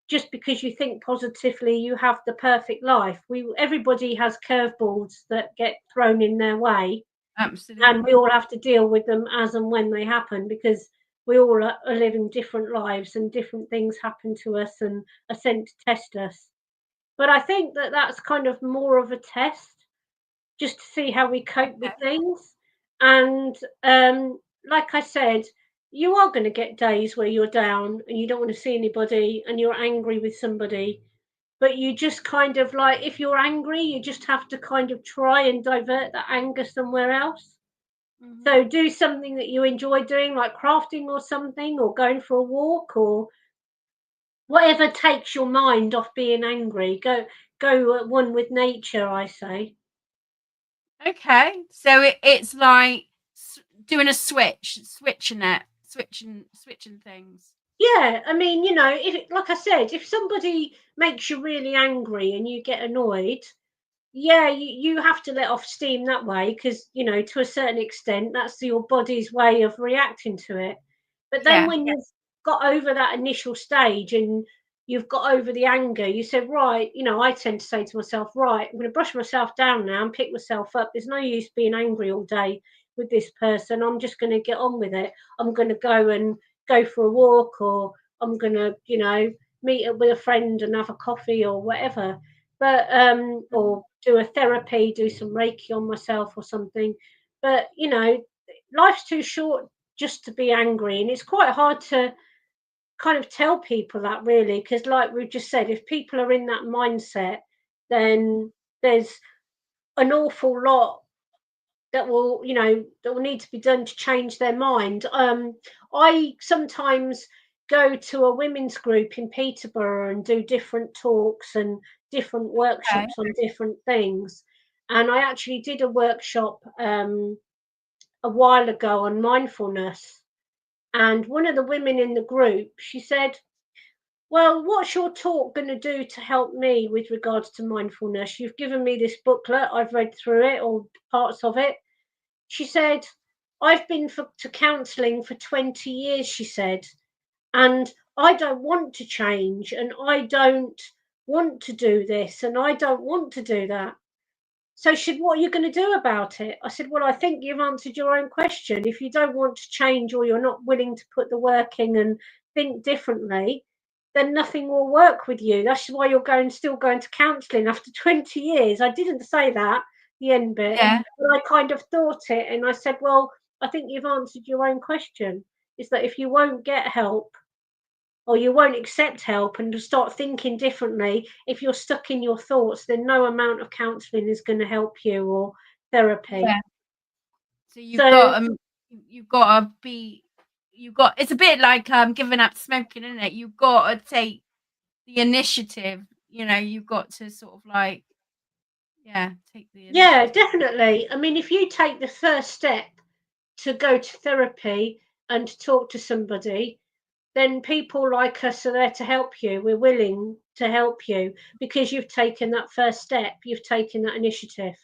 just because you think positively you have the perfect life. Everybody has curveballs that get thrown in their way, and we absolutely. all have to deal with them as and when they happen, because we all are living different lives and different things happen to us and are sent to test us. But I think that that's kind of more of a test, just to see how we cope with Okay. things. And like I said, you are going to get days where you're down and you don't want to see anybody and you're angry with somebody. But you just kind of like, if you're angry, you just have to kind of try and divert that anger somewhere else. Mm-hmm. So do something that you enjoy doing, like crafting or something, or going for a walk, or whatever takes your mind off being angry. Go at one with nature, I say. Okay. So it's like doing a switching things. Yeah, I mean, you know, if like I said, if somebody makes you really angry and you get annoyed, yeah, you have to let off steam that way because, you know, to a certain extent, that's your body's way of reacting to it. But then Yeah. when you've got over that initial stage and you've got over the anger, you said, right, you know, I tend to say to myself, right, I'm going to brush myself down now and pick myself up. There's no use being angry all day with this person. I'm just going to get on with it. I'm going to go for a walk, or I'm going to, you know, meet up with a friend and have a coffee or whatever. But Mhm. or do a therapy, do some Reiki on myself or something. But you know, life's too short just to be angry, and it's quite hard to kind of tell people that, really, because like we've just said, if people are in that mindset, then there's an awful lot that will, you know, that will need to be done to change their mind. I sometimes go to a women's group in Peterborough and do different talks and different Okay. workshops on different things. And I actually did a workshop a while ago on mindfulness. And one of the women in the group, she said, well, what's your talk going to do to help me with regards to mindfulness? You've given me this booklet, I've read through it, or parts of it. She said, I've been to counselling for 20 years, she said, and I don't want to change, and I don't want to do this, and I don't want to do that. So she said, what are you going to do about it? I said, well, I think you've answered your own question. If you don't want to change or you're not willing to put the work in and think differently, then nothing will work with you. That's why you're still going to counselling after 20 years. I didn't say that, the end bit, Yeah. but I kind of thought it. And I said, well, I think you've answered your own question. Is that if you won't get help, or you won't accept help and start thinking differently, if you're stuck in your thoughts, then no amount of counselling is going to help you, or therapy. Yeah. So you've got it's a bit like giving up smoking, isn't it? You've got to take the initiative, you've got to sort of like take the initiative. Definitely. I mean, if you take the first step to go to therapy and to talk to somebody, then people like us are there to help you. We're willing to help you because you've taken that first step, you've taken that initiative.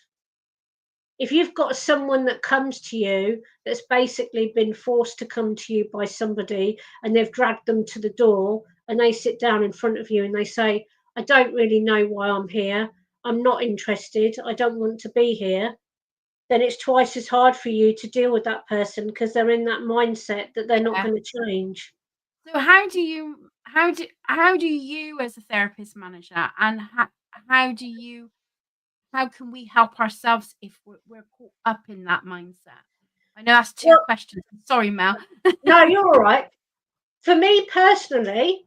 If you've got someone that comes to you that's basically been forced to come to you by somebody and they've dragged them to the door and they sit down in front of you and they say, I don't really know why I'm here. I'm not interested. I don't want to be here. Then it's twice as hard for you to deal with that person because they're in that mindset that they're not going to change. So how do you as a therapist manage that, and how can we help ourselves if we're caught up in that mindset? I know that's two Well, questions. Sorry, Mel. no, you're all right. For me personally,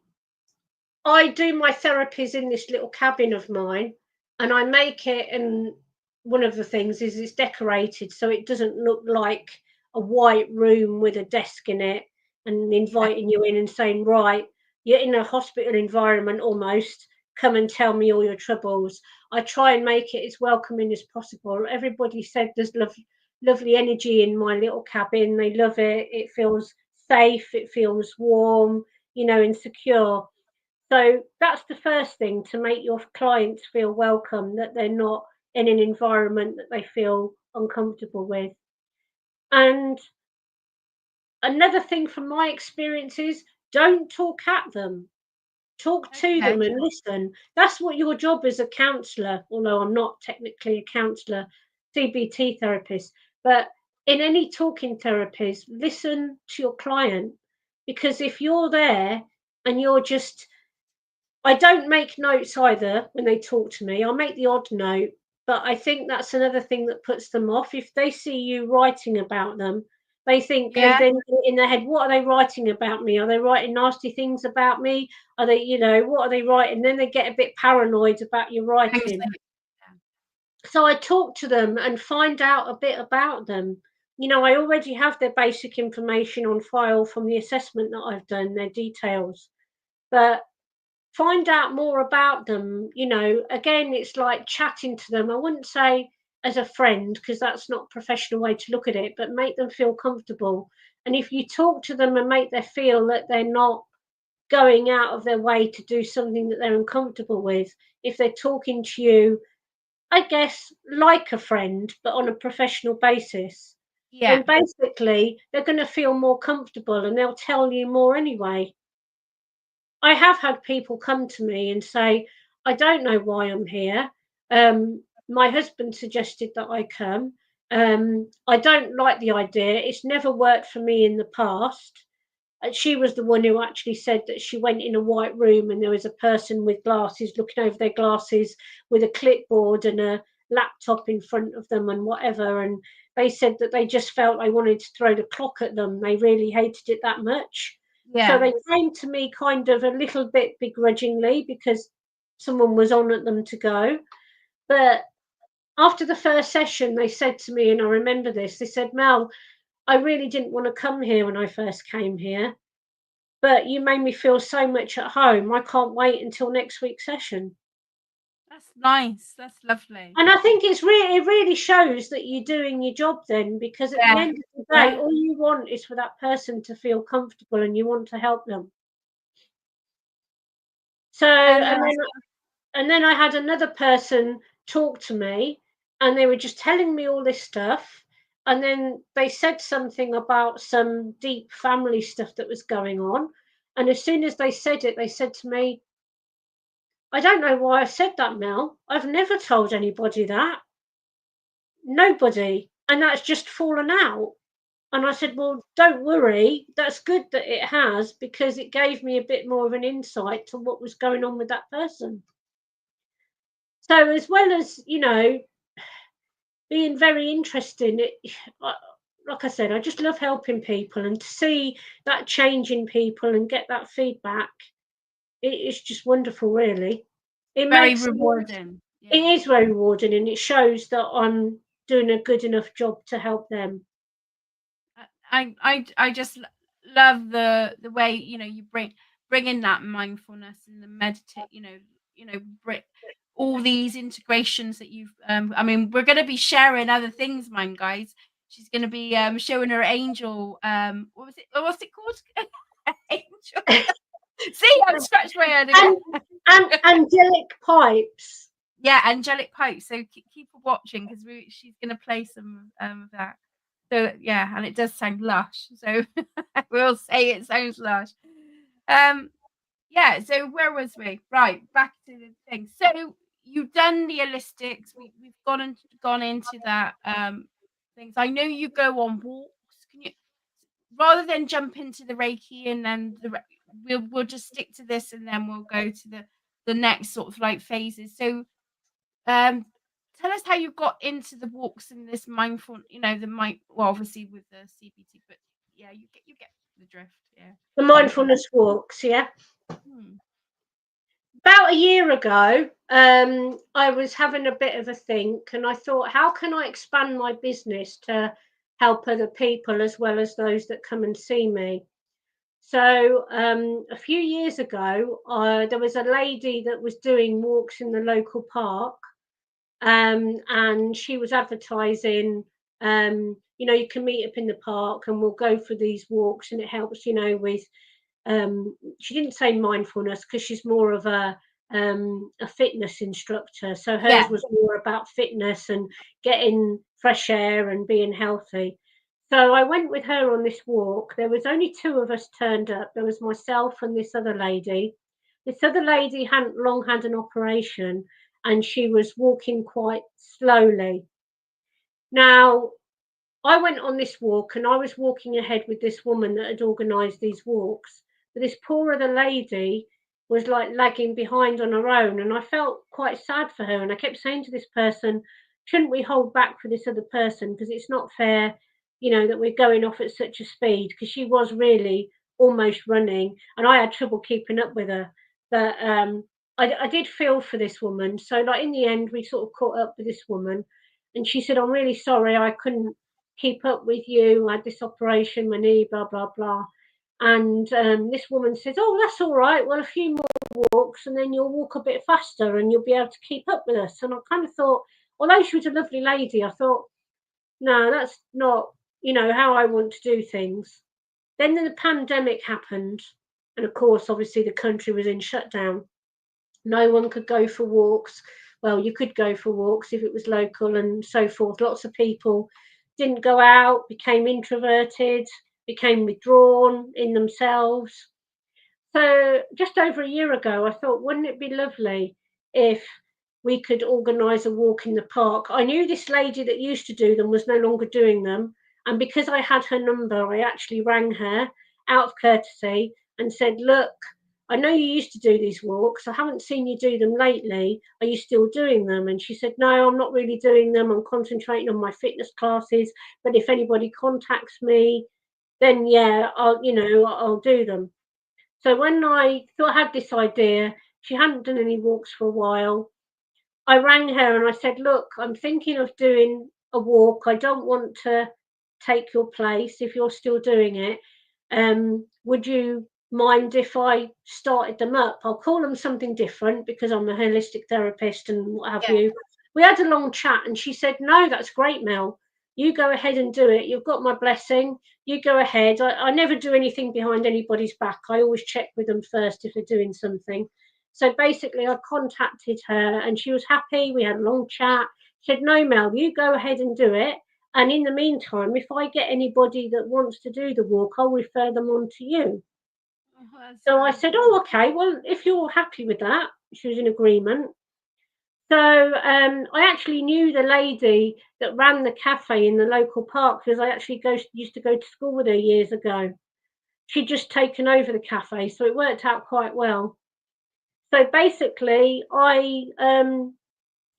I do my therapies in this little cabin of mine, and I make it. And one of the things is it's decorated so it doesn't look like a white room with a desk in it and inviting you in and saying, right, you're in a hospital environment almost. Come and tell me all your troubles. I try and make it as welcoming as possible. Everybody said there's lovely energy in my little cabin. They love it. It feels safe. It feels warm, and secure. So that's the first thing, to make your clients feel welcome, that they're not in an environment that they feel uncomfortable with. And another thing from my experience is, don't talk at them. Talk to them Okay. and listen. That's what your job as a counsellor, although I'm not technically a counsellor, CBT therapist, but in any talking therapies, listen to your client. Because if you're there and you're just, I don't make notes either when they talk to me. I'll make the odd note, but I think that's another thing that puts them off. If they see you writing about them, they think, Yeah. then in their head, what are they writing about me? Are they writing nasty things about me? Are they, what are they writing? Then they get a bit paranoid about your writing. So I talk to them and find out a bit about them. I already have their basic information on file from the assessment that I've done, their details. But find out more about them. Again, it's like chatting to them. I wouldn't say as a friend, because that's not a professional way to look at it, but make them feel comfortable. And if you talk to them and make them feel that they're not going out of their way to do something that they're uncomfortable with, if they're talking to you, I guess, like a friend, but on a professional basis, Yeah. then basically they're going to feel more comfortable and they'll tell you more anyway. I have had people come to me and say, I don't know why I'm here. My husband suggested that I come. I don't like the idea. It's never worked for me in the past. She was the one who actually said that she went in a white room and there was a person with glasses looking over their glasses with a clipboard and a laptop in front of them and whatever. And they said that they just felt they wanted to throw the clock at them. They really hated it that much. So they came to me kind of a little bit begrudgingly because someone was on at them to go. But after the first session, they said to me, and I remember this, they said, Mel, I really didn't want to come here when I first came here, but you made me feel so much at home. I can't wait until next week's session. That's nice. That's lovely. And I think it really shows that you're doing your job then, because at the end of the day, all you want is for that person to feel comfortable and you want to help them. So, and then I had another person talk to me and they were just telling me all this stuff. And then they said something about some deep family stuff that was going on. And as soon as they said it, they said to me, I don't know why I said that, Mel. I've never told anybody that. Nobody. And that's just fallen out. And I said, well, don't worry. That's good that it has, because it gave me a bit more of an insight to what was going on with that person. So as well as, being very interesting, like I said, I just love helping people, and to see that change in people and get that feedback, it's just wonderful, really. It Very makes rewarding. it Yeah. is very rewarding, and it shows that I'm doing a good enough job to help them. I just love the way you bring in that mindfulness and the meditate. Bring all these integrations that you've. I mean, we're going to be sharing other things, mine guys. She's going to be showing her angel. What was it? What's it called? Angel. See, I've scratched my head again. And angelic pipes. Yeah, angelic pipes. So keep watching, because she's going to play some of that. So yeah, and it does sound lush. So we'll say it sounds lush. Yeah. So where was we? Right, back to the thing. So you've done the holistics. We've gone into that things. I know you go on walks. Can you, rather than jump into the Reiki and then we'll just stick to this, and then we'll go to the next sort of like phases. So tell us how you got into the walks and this mindful, the mind. Well, obviously with the CBT, but yeah, you get the drift. Yeah, The mindfulness walks, yeah. Hmm. About a year ago, I was having a bit of a think, and I thought, how can I expand my business to help other people as well as those that come and see me? So a few years ago, there was a lady that was doing walks in the local park, and she was advertising, you can meet up in the park and we'll go for these walks, and it helps, with, she didn't say mindfulness, because she's more of a fitness instructor. So hers Yeah. was more about fitness and getting fresh air and being healthy. So I went with her on this walk. There was only two of us turned up. There was myself and this other lady. This other lady hadn't long had an operation, and she was walking quite slowly. Now, I went on this walk, and I was walking ahead with this woman that had organised these walks. But this poor other lady was like lagging behind on her own, and I felt quite sad for her. And I kept saying to this person, shouldn't we hold back for this other person? Because it's not fair, that we're going off at such a speed, because she was really almost running, and I had trouble keeping up with her. But I did feel for this woman. So, like, in the end, we sort of caught up with this woman, and she said, I'm really sorry, I couldn't keep up with you. I had this operation, my knee, blah, blah, blah. And this woman says, oh, that's all right. Well, a few more walks and then you'll walk a bit faster and you'll be able to keep up with us. And I kind of thought, although she was a lovely lady, I thought, no, that's not, how I want to do things. Then the pandemic happened. And of course, obviously, the country was in shutdown. No one could go for walks. Well, you could go for walks if it was local and so forth. Lots of people didn't go out, became introverted, became withdrawn in themselves. So just over a year ago, I thought, wouldn't it be lovely if we could organise a walk in the park? I knew this lady that used to do them was no longer doing them. And because I had her number, I actually rang her out of courtesy and said, look, I know you used to do these walks. I haven't seen you do them lately. Are you still doing them? And she said, no, I'm not really doing them. I'm concentrating on my fitness classes. But if anybody contacts me, then yeah, I'll do them. So when I thought I had this idea, she hadn't done any walks for a while. I rang her and I said, look, I'm thinking of doing a walk. I don't want to take your place if you're still doing it. Would you mind if I started them up? I'll call them something different because I'm a holistic therapist and what have Yeah. you. We had a long chat and she said, no, that's great, Mel. You go ahead and do it. You've got my blessing. You go ahead. I never do anything behind anybody's back. I always check with them first if they're doing something. So basically, I contacted her and she was happy. We had a long chat. She said, no, Mel, you go ahead and do it. And in the meantime, if I get anybody that wants to do the walk, I'll refer them on to you. Oh, So I said, oh, okay, well, if you're happy with that, she was in agreement. So I actually knew the lady that ran the cafe in the local park because I actually used to go to school with her years ago. She'd just taken over the cafe, so it worked out quite well. So basically, I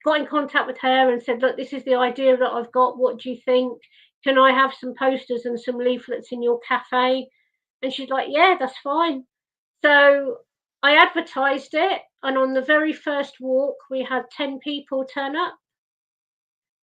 got in contact with her and said, look, this is the idea that I've got. What do you think? Can I have some posters and some leaflets in your cafe? And she's like, yeah, that's fine. So I advertised it, and on the very first walk, we had 10 people turn up.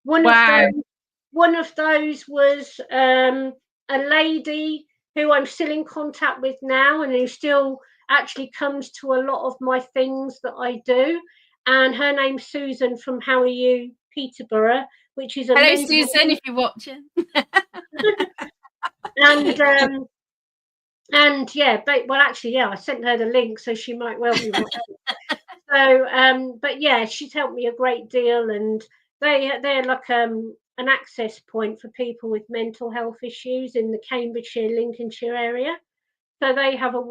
One of Wow. those, one of those was a lady who I'm still in contact with now, and who still actually comes to a lot of my things that I do. And her name's Susan from How Are You, Peterborough, which is a Hello, mental. Susan, if you're watching. And yeah, well, actually, yeah, I sent her the link, so she might well be watching. So, but yeah, she's helped me a great deal, and they're like an access point for people with mental health issues in the Cambridgeshire, Lincolnshire area. So they have a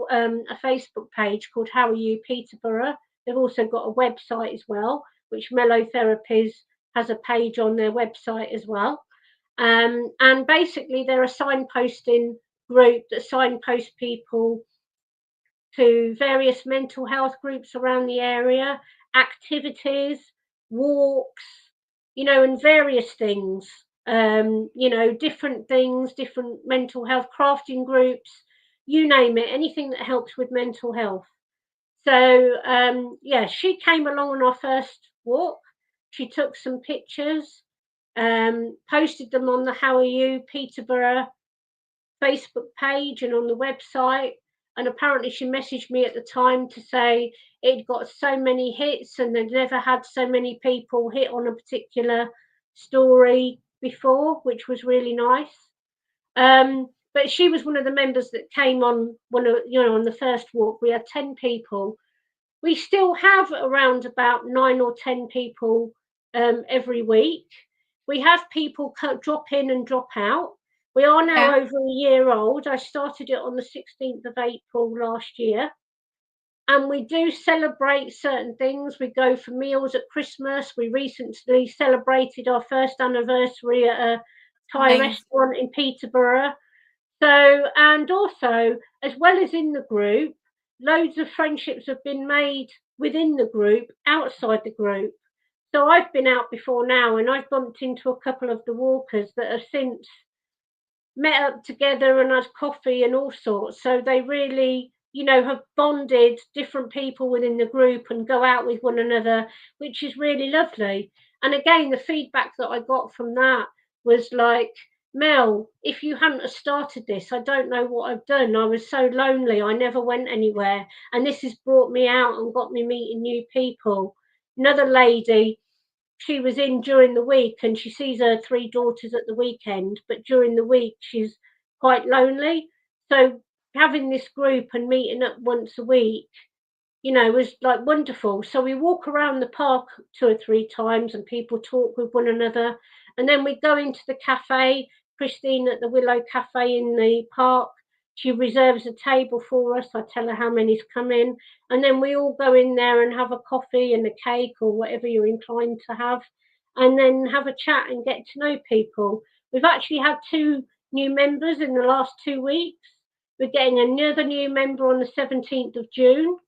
Facebook page called How Are You Peterborough. They've also got a website as well, which MELLOW Therapies has a page on their website as well. And basically, they're a signposting group that signpost people to various mental health groups around the area, activities, walks, and various things. Different things, different mental health crafting groups, you name it, anything that helps with mental health. So, yeah, she came along on our first walk. She took some pictures, posted them on the How Are You Peterborough Facebook page and on the website. And apparently, she messaged me at the time to say it got so many hits and they'd never had so many people hit on a particular story before, which was really nice. But she was one of the members that came on on the first walk. We had 10 people. We still have around about 9 or 10 people every week. We have people drop in and drop out. We are now Yeah. over a year old. I started it on the 16th of April last year. And we do celebrate certain things. We go for meals at Christmas. We recently celebrated our first anniversary at a Thai Amazing. restaurant in Peterborough. So, and also, as well as in the group, loads of friendships have been made within the group, outside the group. So I've been out before now, and I've bumped into a couple of the walkers that have since met up together and had coffee and all sorts. So they really, have bonded different people within the group and go out with one another, which is really lovely. And again, the feedback that I got from that was like, Mel, if you hadn't have started this, I don't know what I've done. I was so lonely. I never went anywhere. And this has brought me out and got me meeting new people. Another lady, she was in during the week and she sees her 3 daughters at the weekend, but during the week she's quite lonely. So having this group and meeting up once a week, was like wonderful. So we walk around the park 2 or 3 times and people talk with one another. And then we go into the cafe. Christine at the Willow Cafe in the park, she reserves a table for us. I tell her how many's come in. And then we all go in there and have a coffee and a cake or whatever you're inclined to have. And then have a chat and get to know people. We've actually had 2 new members in the last 2 weeks. We're getting another new member on the 17th of June.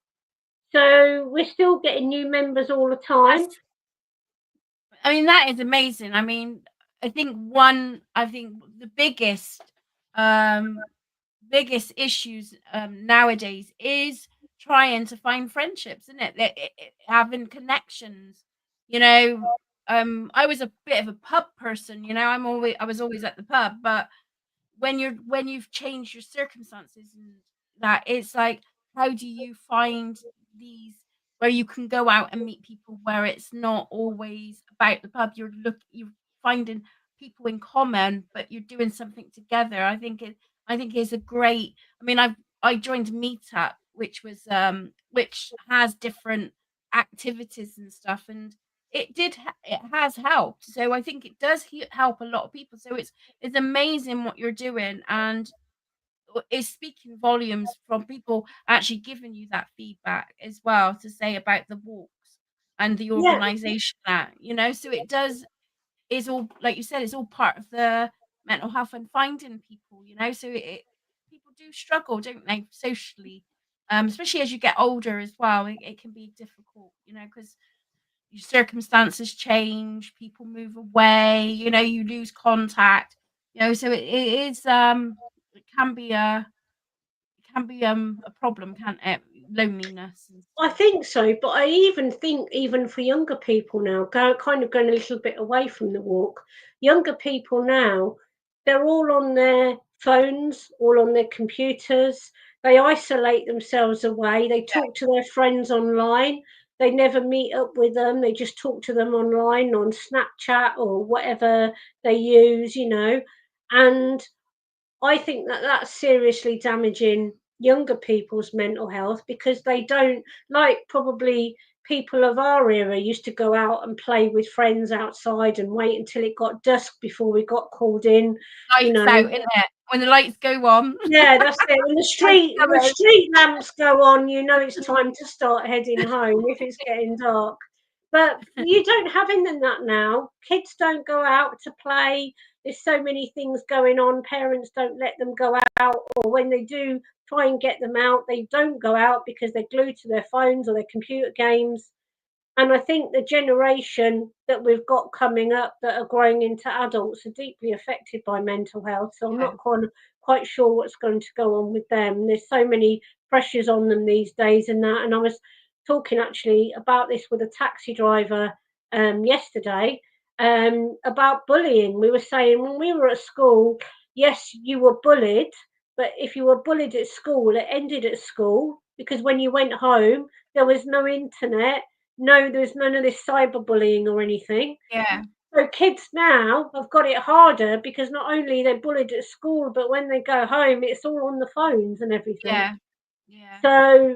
So we're still getting new members all the time. That is amazing. I think the biggest issues nowadays is trying to find friendships, isn't it? Having connections. I was a bit of a pub person. I was always at the pub, but when you've changed your circumstances and that, it's like, how do you find these where you can go out and meet people where it's not always about the pub? You're finding people in common, but you're doing something together. I think is a great. I joined Meetup, which has different activities and stuff, and it has helped. So I think it does help a lot of people. So it's amazing what you're doing, and it's speaking volumes from people actually giving you that feedback as well to say about the walks. and the Yeah, organization that, so it does, is all, like you said, it's all part of the mental health and finding people, so people do struggle, don't they, socially, especially as you get older as well. It can be difficult, because your circumstances change, people move away, you lose contact, so it is, it can be a problem, can't it? Loneliness and I stuff. think so, but I even think even for younger people now, kind of going a little bit away from the walk, younger people now, they're all on their phones, all on their computers. They isolate themselves away. They talk to their friends online. They never meet up with them. They just talk to them online on Snapchat or whatever they use. And I think that that's seriously damaging younger people's mental health because they don't, like probably people of our era used to go out and play with friends outside and wait until it got dusk before we got called in, you Lights out, know. isn't it? When the lights go on. Yeah, that's it. When the Lights street go the on. street lamps go on, you know it's time to start heading home if it's getting dark. But you don't have any of that now. Kids don't go out to play. There's so many things going on. Parents don't let them go out, or when they do try and get them out, they don't go out because they're glued to their phones or their computer games. And I think the generation that we've got coming up that are growing into adults are deeply affected by mental health. So I'm Yeah. not quite sure what's going to go on with them. There's so many pressures on them these days and that. And I was talking actually about this with a taxi driver yesterday about bullying. We were saying when we were at school, yes, you were bullied, but if you were bullied at school, it ended at school because when you went home, there was no internet, no, there's none of this cyberbullying or anything. Yeah. So kids now have got it harder because not only they're bullied at school, but when they go home, it's all on the phones and everything. Yeah. Yeah. So,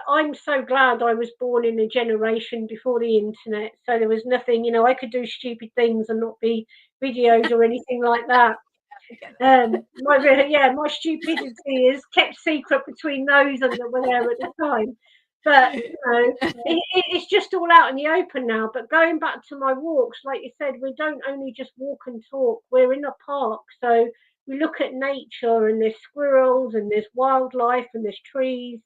I'm so glad I was born in a generation before the internet. So there was nothing, I could do stupid things and not be videoed or anything like that. I get that. My stupidity is kept secret between those that were there at the time. But it's just all out in the open now. But going back to my walks, like you said, we don't only just walk and talk. We're in a park, so we look at nature, and there's squirrels, and there's wildlife, and there's trees.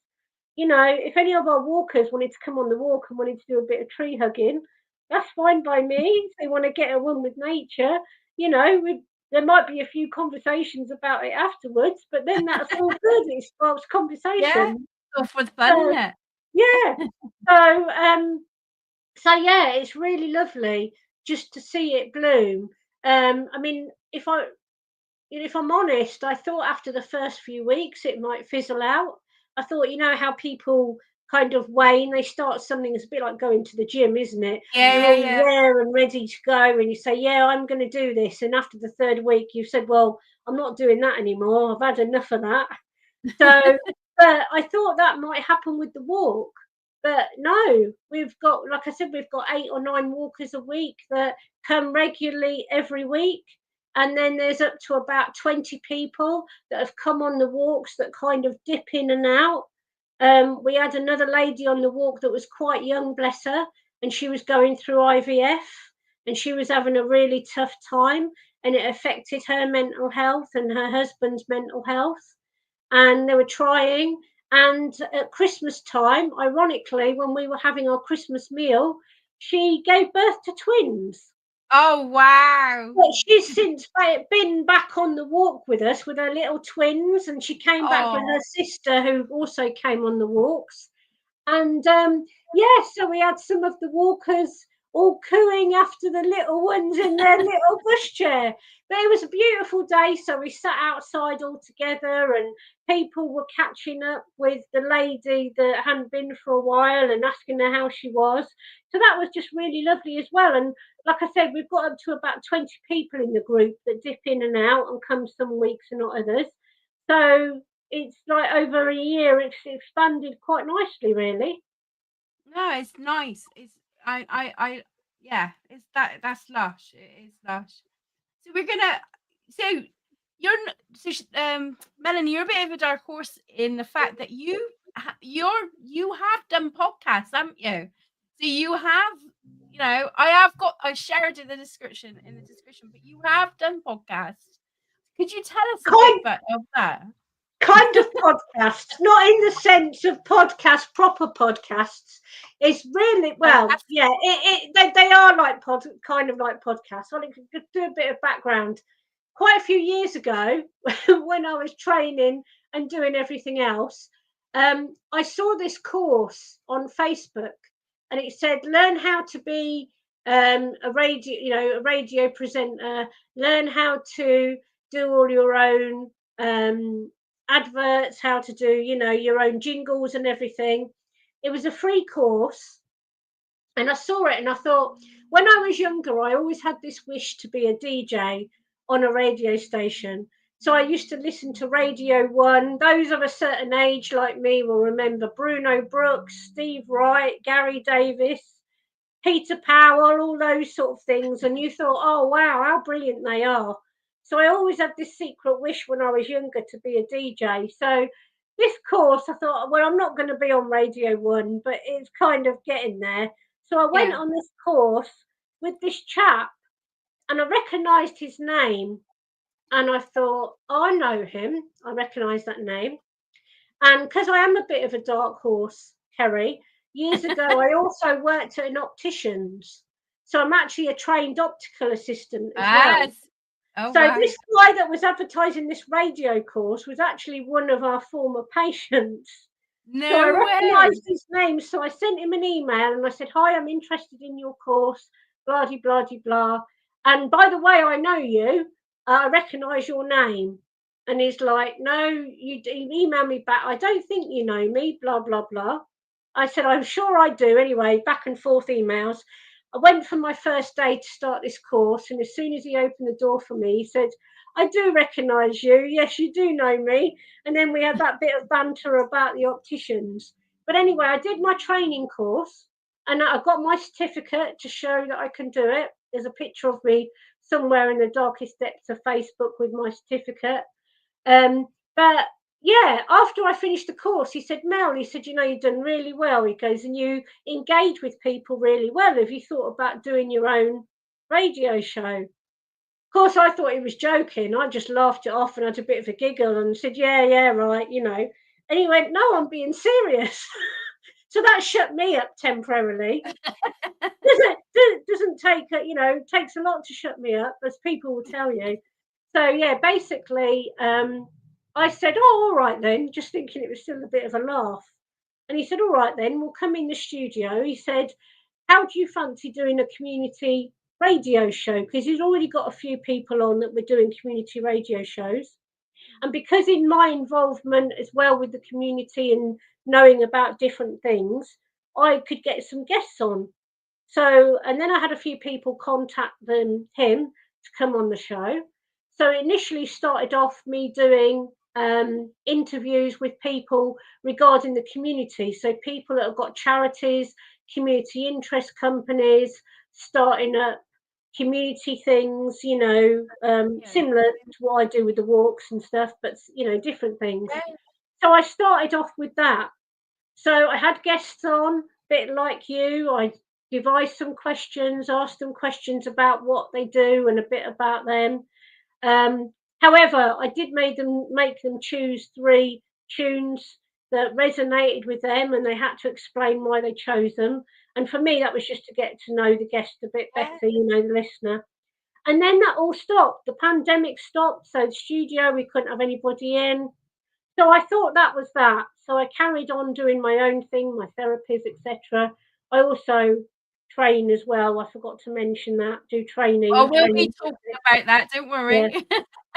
If any of our walkers wanted to come on the walk and wanted to do a bit of tree hugging, that's fine by me. If they want to get a one with nature, there might be a few conversations about it afterwards, but then that's all good. It sparks Yeah. conversation. All for the fun, So isn't it? yeah. So yeah, it's really lovely just to see it bloom. I mean, if I'm honest, I thought after the first few weeks it might fizzle out. I thought, how people kind of wane, they start something. It's a bit like going to the gym, isn't it? Yeah, You're yeah, all yeah. there and ready to go, and you say, yeah, I'm going to do this. And after the third week, you've said, well, I'm not doing that anymore. I've had enough of that. So, but I thought that might happen with the walk. But no, we've got, like I said, we've got 8 or 9 walkers a week that come regularly every week. And then there's up to about 20 people that have come on the walks that kind of dip in and out. We had another lady on the walk that was quite young, bless her, and she was going through IVF and she was having a really tough time, and it affected her mental health and her husband's mental health. And they were trying. And at Christmas time, ironically, when we were having our Christmas meal, she gave birth to twins. Oh, wow. But she's since been back on the walk with us with her little twins, and she came back with Oh, her sister, who also came on the walks. And so we had some of the walkers all cooing after the little ones in their little pushchair. But it was a beautiful day, so we sat outside all together, and people were catching up with the lady that hadn't been for a while and asking her how she was. So that was just really lovely as well. And like I said, we've got up to about 20 people in the group that dip in and out and come some weeks and not others. So it's like over a year, it's expanded quite nicely, really. no, it's nice. Yeah, that's lush. It is lush. So we're gonna, so Melanie, you're a bit of a dark horse in the fact that you have done podcasts, haven't you? So you have, you know, I shared in the description, but you have done podcasts. Could you tell us a bit about of that? Kind of podcasts, not in the sense of podcast, proper podcasts. It's really, well, yeah, they are like kind of like podcasts. I'll do a bit of background. Quite a few years ago, when I was training and doing everything else, I saw this course on Facebook, and it said, learn how to be a radio presenter, learn how to do all your own adverts, how to do, your own jingles and everything. It was a free course, and I saw it and I thought, when I was younger, I always had this wish to be a DJ on a radio station. So I used to listen to Radio 1. Those of a certain age like me will remember Bruno Brooks, Steve Wright, Gary Davis, Peter Powell, all those sort of things. And you thought, oh, wow, how brilliant they are. So I always had this secret wish when I was younger to be a DJ. So this course, I thought, well, I'm not going to be on Radio 1, but it's kind of getting there. So I went on this course with this chap, and I recognised his name. And I thought, oh, I know him. I recognise that name. And because I am a bit of a dark horse, Kerry, years ago, I also worked at an optician's. So I'm actually a trained optical assistant as well. Oh, so wow. This guy that was advertising this radio course was actually one of our former patients. No so I way. recognised his name. So I sent him an email and I said, hi, I'm interested in your course, blah, blah, blah, blah. And by the way, I know you. I recognise your name. And he's like, no, you email me back. I don't think you know me, blah, blah, blah. I said, I'm sure I do. Anyway, back and forth emails. I went for my first day to start this course. And as soon as he opened the door for me, he said, I do recognise you. Yes, you do know me. And then we had that bit of banter about the opticians. But anyway, I did my training course and I got my certificate to show that I can do it. There's a picture of me somewhere in the darkest depths of Facebook with my certificate. But yeah, after I finished the course, he said, Mel, he said, you've done really well. He goes, and you engage with people really well. Have you thought about doing your own radio show? Of course, I thought he was joking. I just laughed it off and had a bit of a giggle and said, yeah, right, And he went, no, I'm being serious. So that shut me up temporarily. doesn't take, takes a lot to shut me up, as people will tell you. So, yeah, basically, I said, oh, all right then, just thinking it was still a bit of a laugh. And he said, all right then, we'll come in the studio. He said, how do you fancy doing a community radio show? Because he's already got a few people on that were doing community radio shows. And because in my involvement as well with the community and knowing about different things, I could get some guests on. So, and then I had a few people contact him to come on the show. So it initially started off me doing interviews with people regarding the community. So people that have got charities, community interest companies, starting up community things, similar to what I do with the walks and stuff, but, different things. So I started off with that. So I had guests on, a bit like you. I devised some questions, asked them questions about what they do and a bit about them. However, I did make them choose 3 tunes that resonated with them, and they had to explain why they chose them. And for me, that was just to get to know the guest a bit better, the listener. And then that all stopped. The pandemic stopped, so the studio, we couldn't have anybody in. So I thought that was that. So I carried on doing my own thing, my therapies, etc. I also train as well. I forgot to mention that. Do training. Oh, we'll be talking about that. Don't worry.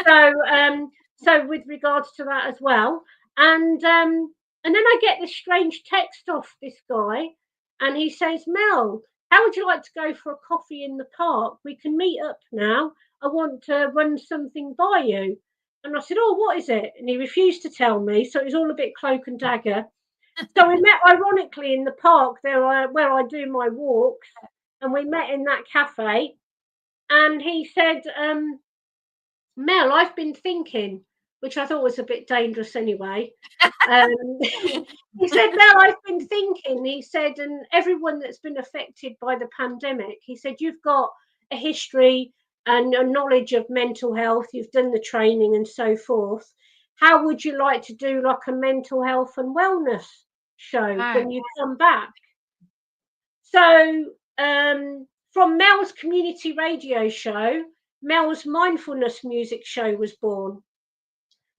Yeah. So with regards to that as well, and then I get this strange text off this guy, and he says, Mel, how would you like to go for a coffee in the park? We can meet up now. I want to run something by you. And I said, oh, what is it? And he refused to tell me. So it was all a bit cloak and dagger. So we met ironically in the park there where I do my walks. And we met in that cafe. And he said, Mel, I've been thinking, which I thought was a bit dangerous anyway. He said, "Mel, I've been thinking," he said, "and everyone that's been affected by the pandemic," he said, "you've got a history and a knowledge of mental health, you've done the training and so forth. How would you like to do like a mental health and wellness show when you come back?" So from Mel's community radio show, Mel's mindfulness music show was born.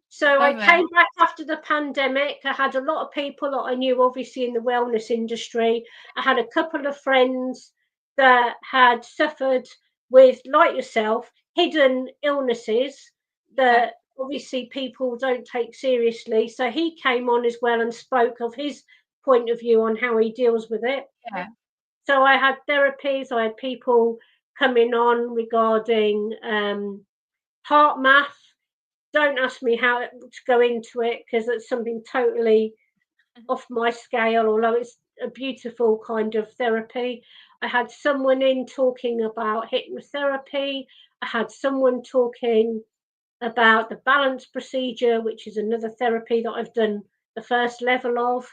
So I came back after the pandemic. I had a lot of people that I knew, obviously, in the wellness industry. I had a couple of friends that had suffered with, like yourself, hidden illnesses that obviously people don't take seriously. So he came on as well and spoke of his point of view on how he deals with it. Yeah. So I had therapies. I had people coming on regarding heart math. Don't ask me how to go into it because it's something totally off my scale, although it's a beautiful kind of therapy. I had someone in talking about hypnotherapy. I had someone talking about the balance procedure, which is another therapy that I've done the first level of.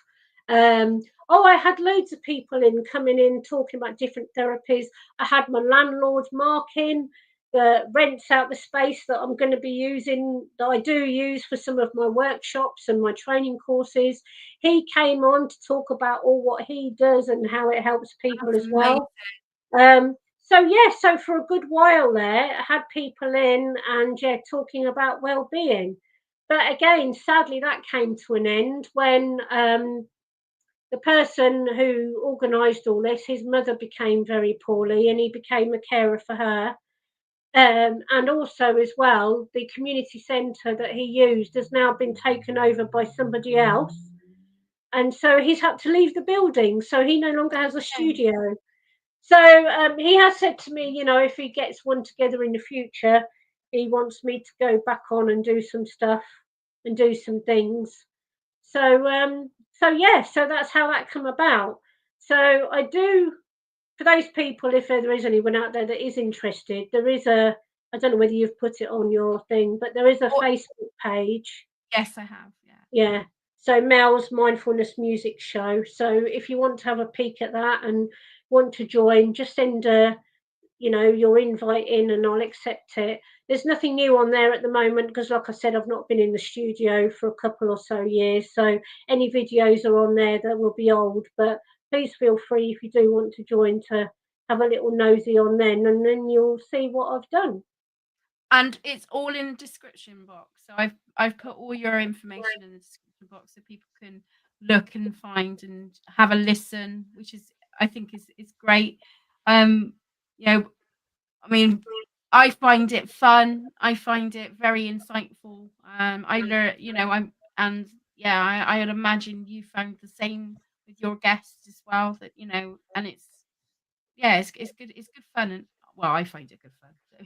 I had loads of people coming in talking about different therapies. I had my landlord Mark in that rents out the space that I'm going to be using, that I do use for some of my workshops and my training courses. He came on to talk about all what he does and how it helps people as well. So for a good while there, I had people in and talking about well-being. But again, sadly, that came to an end when the person who organised all this, his mother became very poorly and he became a carer for her. And also as well, the community centre that he used has now been taken over by somebody else. And so he's had to leave the building. So he no longer has a studio. So he has said to me, if he gets one together in the future, he wants me to go back on and do some stuff and do some things. So so that's how that come about. So I do, for those people, if there is anyone out there that is interested, there is I don't know whether you've put it on your thing, but there is a Facebook page. Yes, I have. Yeah. So Mel's Mindfulness Music Show. So if you want to have a peek at that and want to join, just send your invite in and I'll accept it. There's nothing new on there at the moment because, like I said, I've not been in the studio for a couple or so years. So any videos are on there that will be old. But please feel free if you do want to join to have a little nosy on then, and then you'll see what I've done. And it's all in the description box. So I've put all your information in the description box so people can look and find and have a listen, which is I think is great. I mean, I find it fun. I find it very insightful. I learn, I would imagine you found the same with your guests as well. That and it's good. It's good fun, and I find it good fun. So.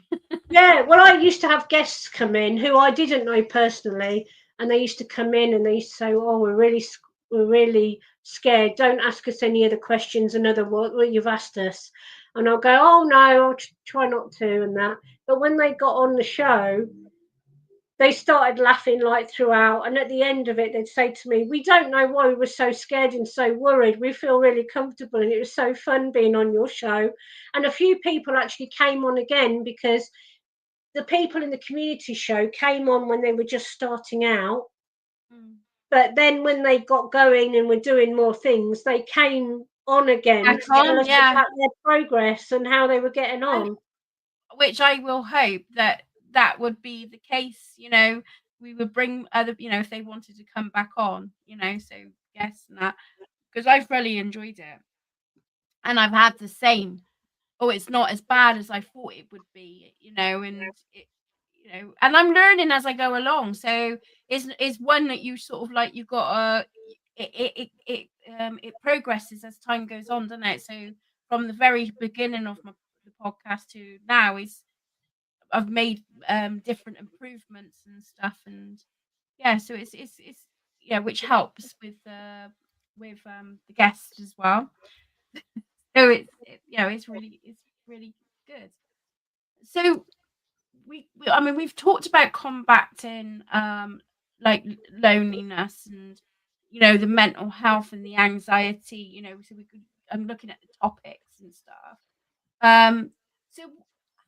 Yeah, well, I used to have guests come in who I didn't know personally, and they used to come in and they used to say, "Oh, we're really scared. Don't ask us any other questions another what you've asked us." And I'll go, "Oh no, I'll try not to," and that. But when they got on the show, they started laughing like throughout, and at the end of it they'd say to me, "We don't know why we were so scared and so worried. We feel really comfortable and it was so fun being on your show." And a few people actually came on again because the people in the community show came on when they were just starting out. But then when they got going and were doing more things, they came on again to tell us about their progress and how they were getting on. Which I will hope that would be the case. We would bring other, if they wanted to come back on, so yes, and that, because I've really enjoyed it. And I've had the same. Oh, it's not as bad as I thought it would be, and it, and I'm learning as I go along. So it's one that you sort of like you've got it progresses as time goes on, doesn't it? So from the very beginning of the podcast to now I've made different improvements and stuff, and so it's which helps with the guests as well. So it's really good. So I mean, we've talked about combating like loneliness and the mental health and the anxiety. So I'm looking at the topics and stuff. So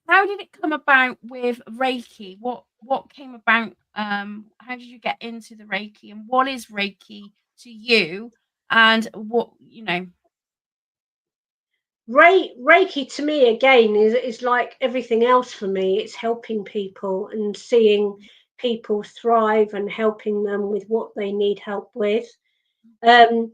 how did it come about with Reiki? What came about? How did you get into the Reiki, and what is Reiki to you? And what Reiki to me again is like everything else for me. It's helping people and seeing people thrive and helping them with what they need help with. Reiki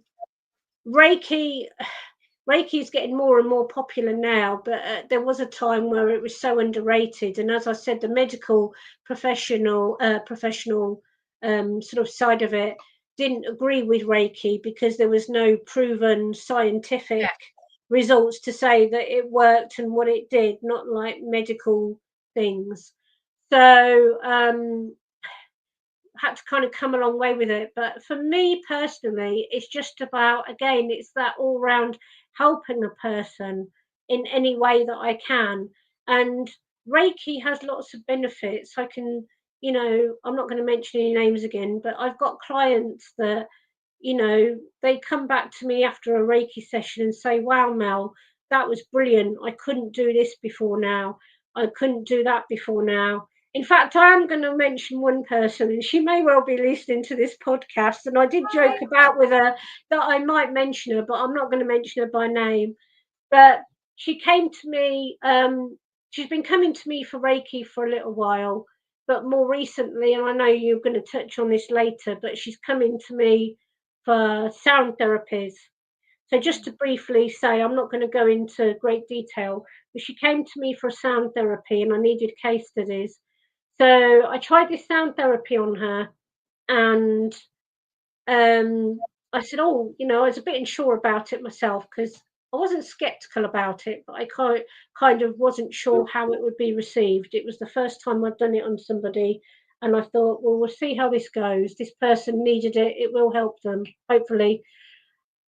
is getting more and more popular now, but there was a time where it was so underrated. And as I said, the medical professional sort of side of it didn't agree with Reiki because there was no proven scientific results to say that it worked and what it did, not like medical things. So had to kind of come a long way with it. But for me personally, it's just about, again, it's that all round helping a person in any way that I can. And Reiki has lots of benefits. I can, I'm not going to mention any names again, but I've got clients that, they come back to me after a Reiki session and say, wow, Mel, that was brilliant. I couldn't do this before now. I couldn't do that before now. In fact, I am going to mention one person, and she may well be listening to this podcast. And I did joke about with her that I might mention her, but I'm not going to mention her by name. But she came to me. She's been coming to me for Reiki for a little while, but more recently, and I know you're going to touch on this later, but she's coming to me for sound therapies. So just to briefly say, I'm not going to go into great detail, but she came to me for sound therapy and I needed case studies. So I tried this sound therapy on her, and I said, oh, I was a bit unsure about it myself because I wasn't skeptical about it, but I kind of wasn't sure how it would be received. It was the first time I'd done it on somebody, and I thought, well, we'll see how this goes. This person needed it. It will help them, hopefully.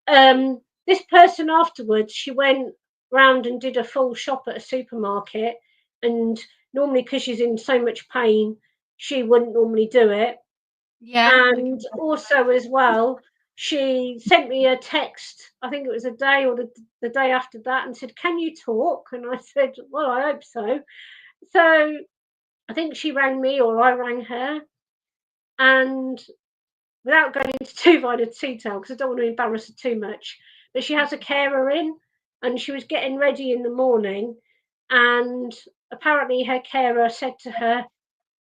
This person afterwards, she went round and did a full shop at a supermarket, and normally because she's in so much pain, she wouldn't normally do it. And also as well, she sent me a text, I think it was a day or the day after that, and said, can you talk? And I said, well, I hope so. So I think she rang me or I rang her, and without going into too fine a detail, because I don't want to embarrass her too much, but she has a carer in, and she was getting ready in the morning, and apparently her carer said to her,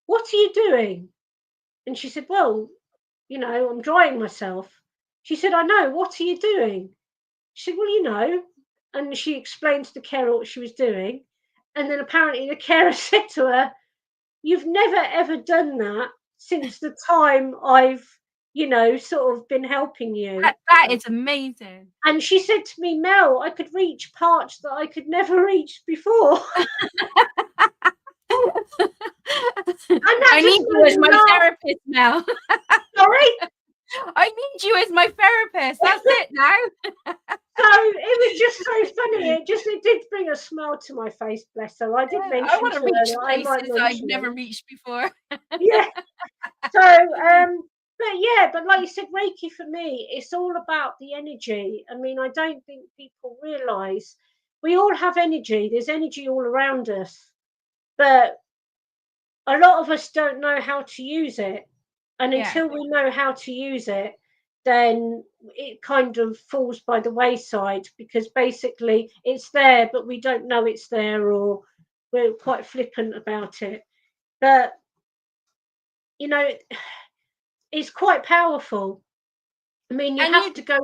what are you doing? And she said, well, I'm drying myself. She said, I know, what are you doing? She said, well, and she explained to the carer what she was doing. And then apparently the carer said to her, you've never ever done that since the time I've, sort of been helping you. That is amazing. And she said to me, Mel, I could reach parts that I could never reach before. I need you as my therapist now. Sorry? I need you as my therapist. That's it now. So it was just so funny. It did bring a smile to my face, bless her. I did mention I want to reach that places I've never reached before. Yeah. So but like you said, Reiki for me, it's all about the energy. I mean, I don't think people realise we all have energy. There's energy all around us, but a lot of us don't know how to use it. And until we know how to use it, then it kind of falls by the wayside, because basically it's there, but we don't know it's there, or we're quite flippant about it. But, it's quite powerful. I mean, you have to go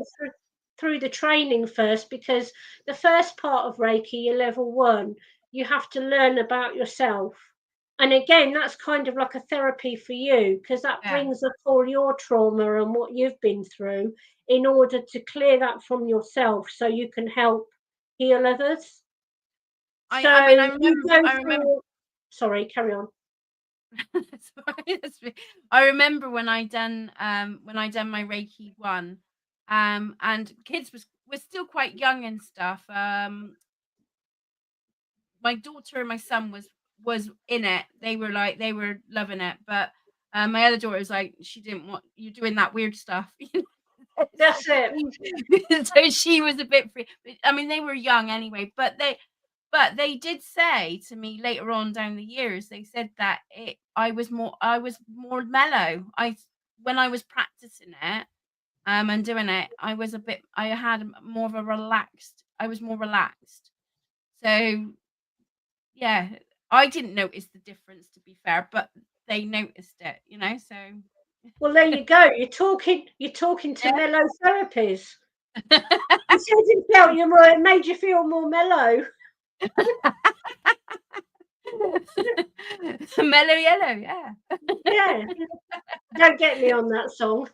through the training first, because the first part of Reiki, your level 1, you have to learn about yourself. And again, that's kind of like a therapy for you, because that brings up all your trauma and what you've been through in order to clear that from yourself so you can help heal others. I remember. Sorry, carry on. I remember when I done my Reiki 1, and kids were still quite young and stuff. My daughter and my son was in it, they were loving it. But my other daughter was like, she didn't want you doing that weird stuff. That's it. So she was a bit free. I mean, they were young anyway, but they did say to me later on down the years, they said that I was more mellow. When I was practicing it and doing it, I was more relaxed. So yeah, I didn't notice the difference, to be fair, but they noticed it, so Well, there you go. You're talking to mellow therapies. You said it felt you more, it made you feel more mellow. Mellow yellow, yeah. Yeah. Don't get me on that song.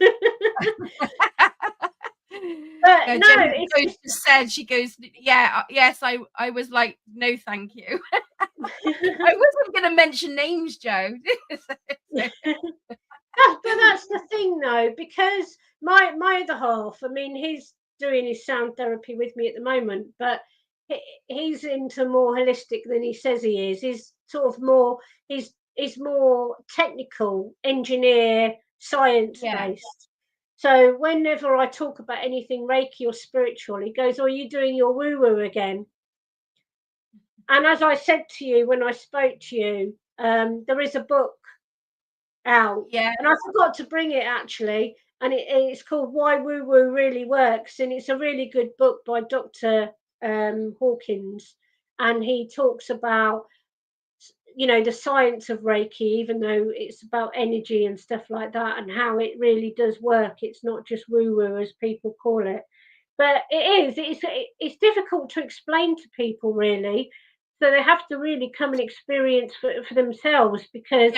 But No, no, Jenny it's just said, she goes, yeah, yes, I was like, no, thank you. I wasn't going to mention names, Joe. but that's the thing, though, because my other half, I mean, he's doing his sound therapy with me at the moment, but he's into more holistic than he says he is. He's sort of more, he's more technical, engineer, science based. So whenever I talk about anything Reiki or spiritual, he goes, "Oh, are you doing your woo-woo again?" And as I said to you when I spoke to you, there is a book out, and I forgot to bring it actually, and it's called Why Woo Woo Really Works, and it's a really good book by Dr. Hawkins, and he talks about the science of Reiki, even though it's about energy and stuff like that, and how it really does work. It's not just woo woo as people call it, but it's difficult to explain to people, really. So they have to really come and experience for themselves, because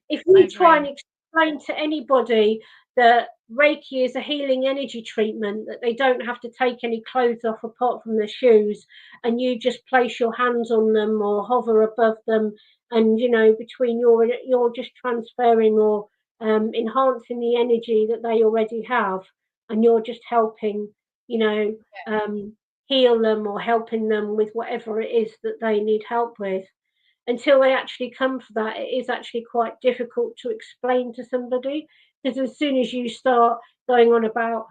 if you try and explain to anybody that Reiki is a healing energy treatment, that they don't have to take any clothes off apart from their shoes, and you just place your hands on them or hover above them, and between you're just transferring or enhancing the energy that they already have, and you're just helping heal them or helping them with whatever it is that they need help with. Until they actually come for that, it is actually quite difficult to explain to somebody, because as soon as you start going on about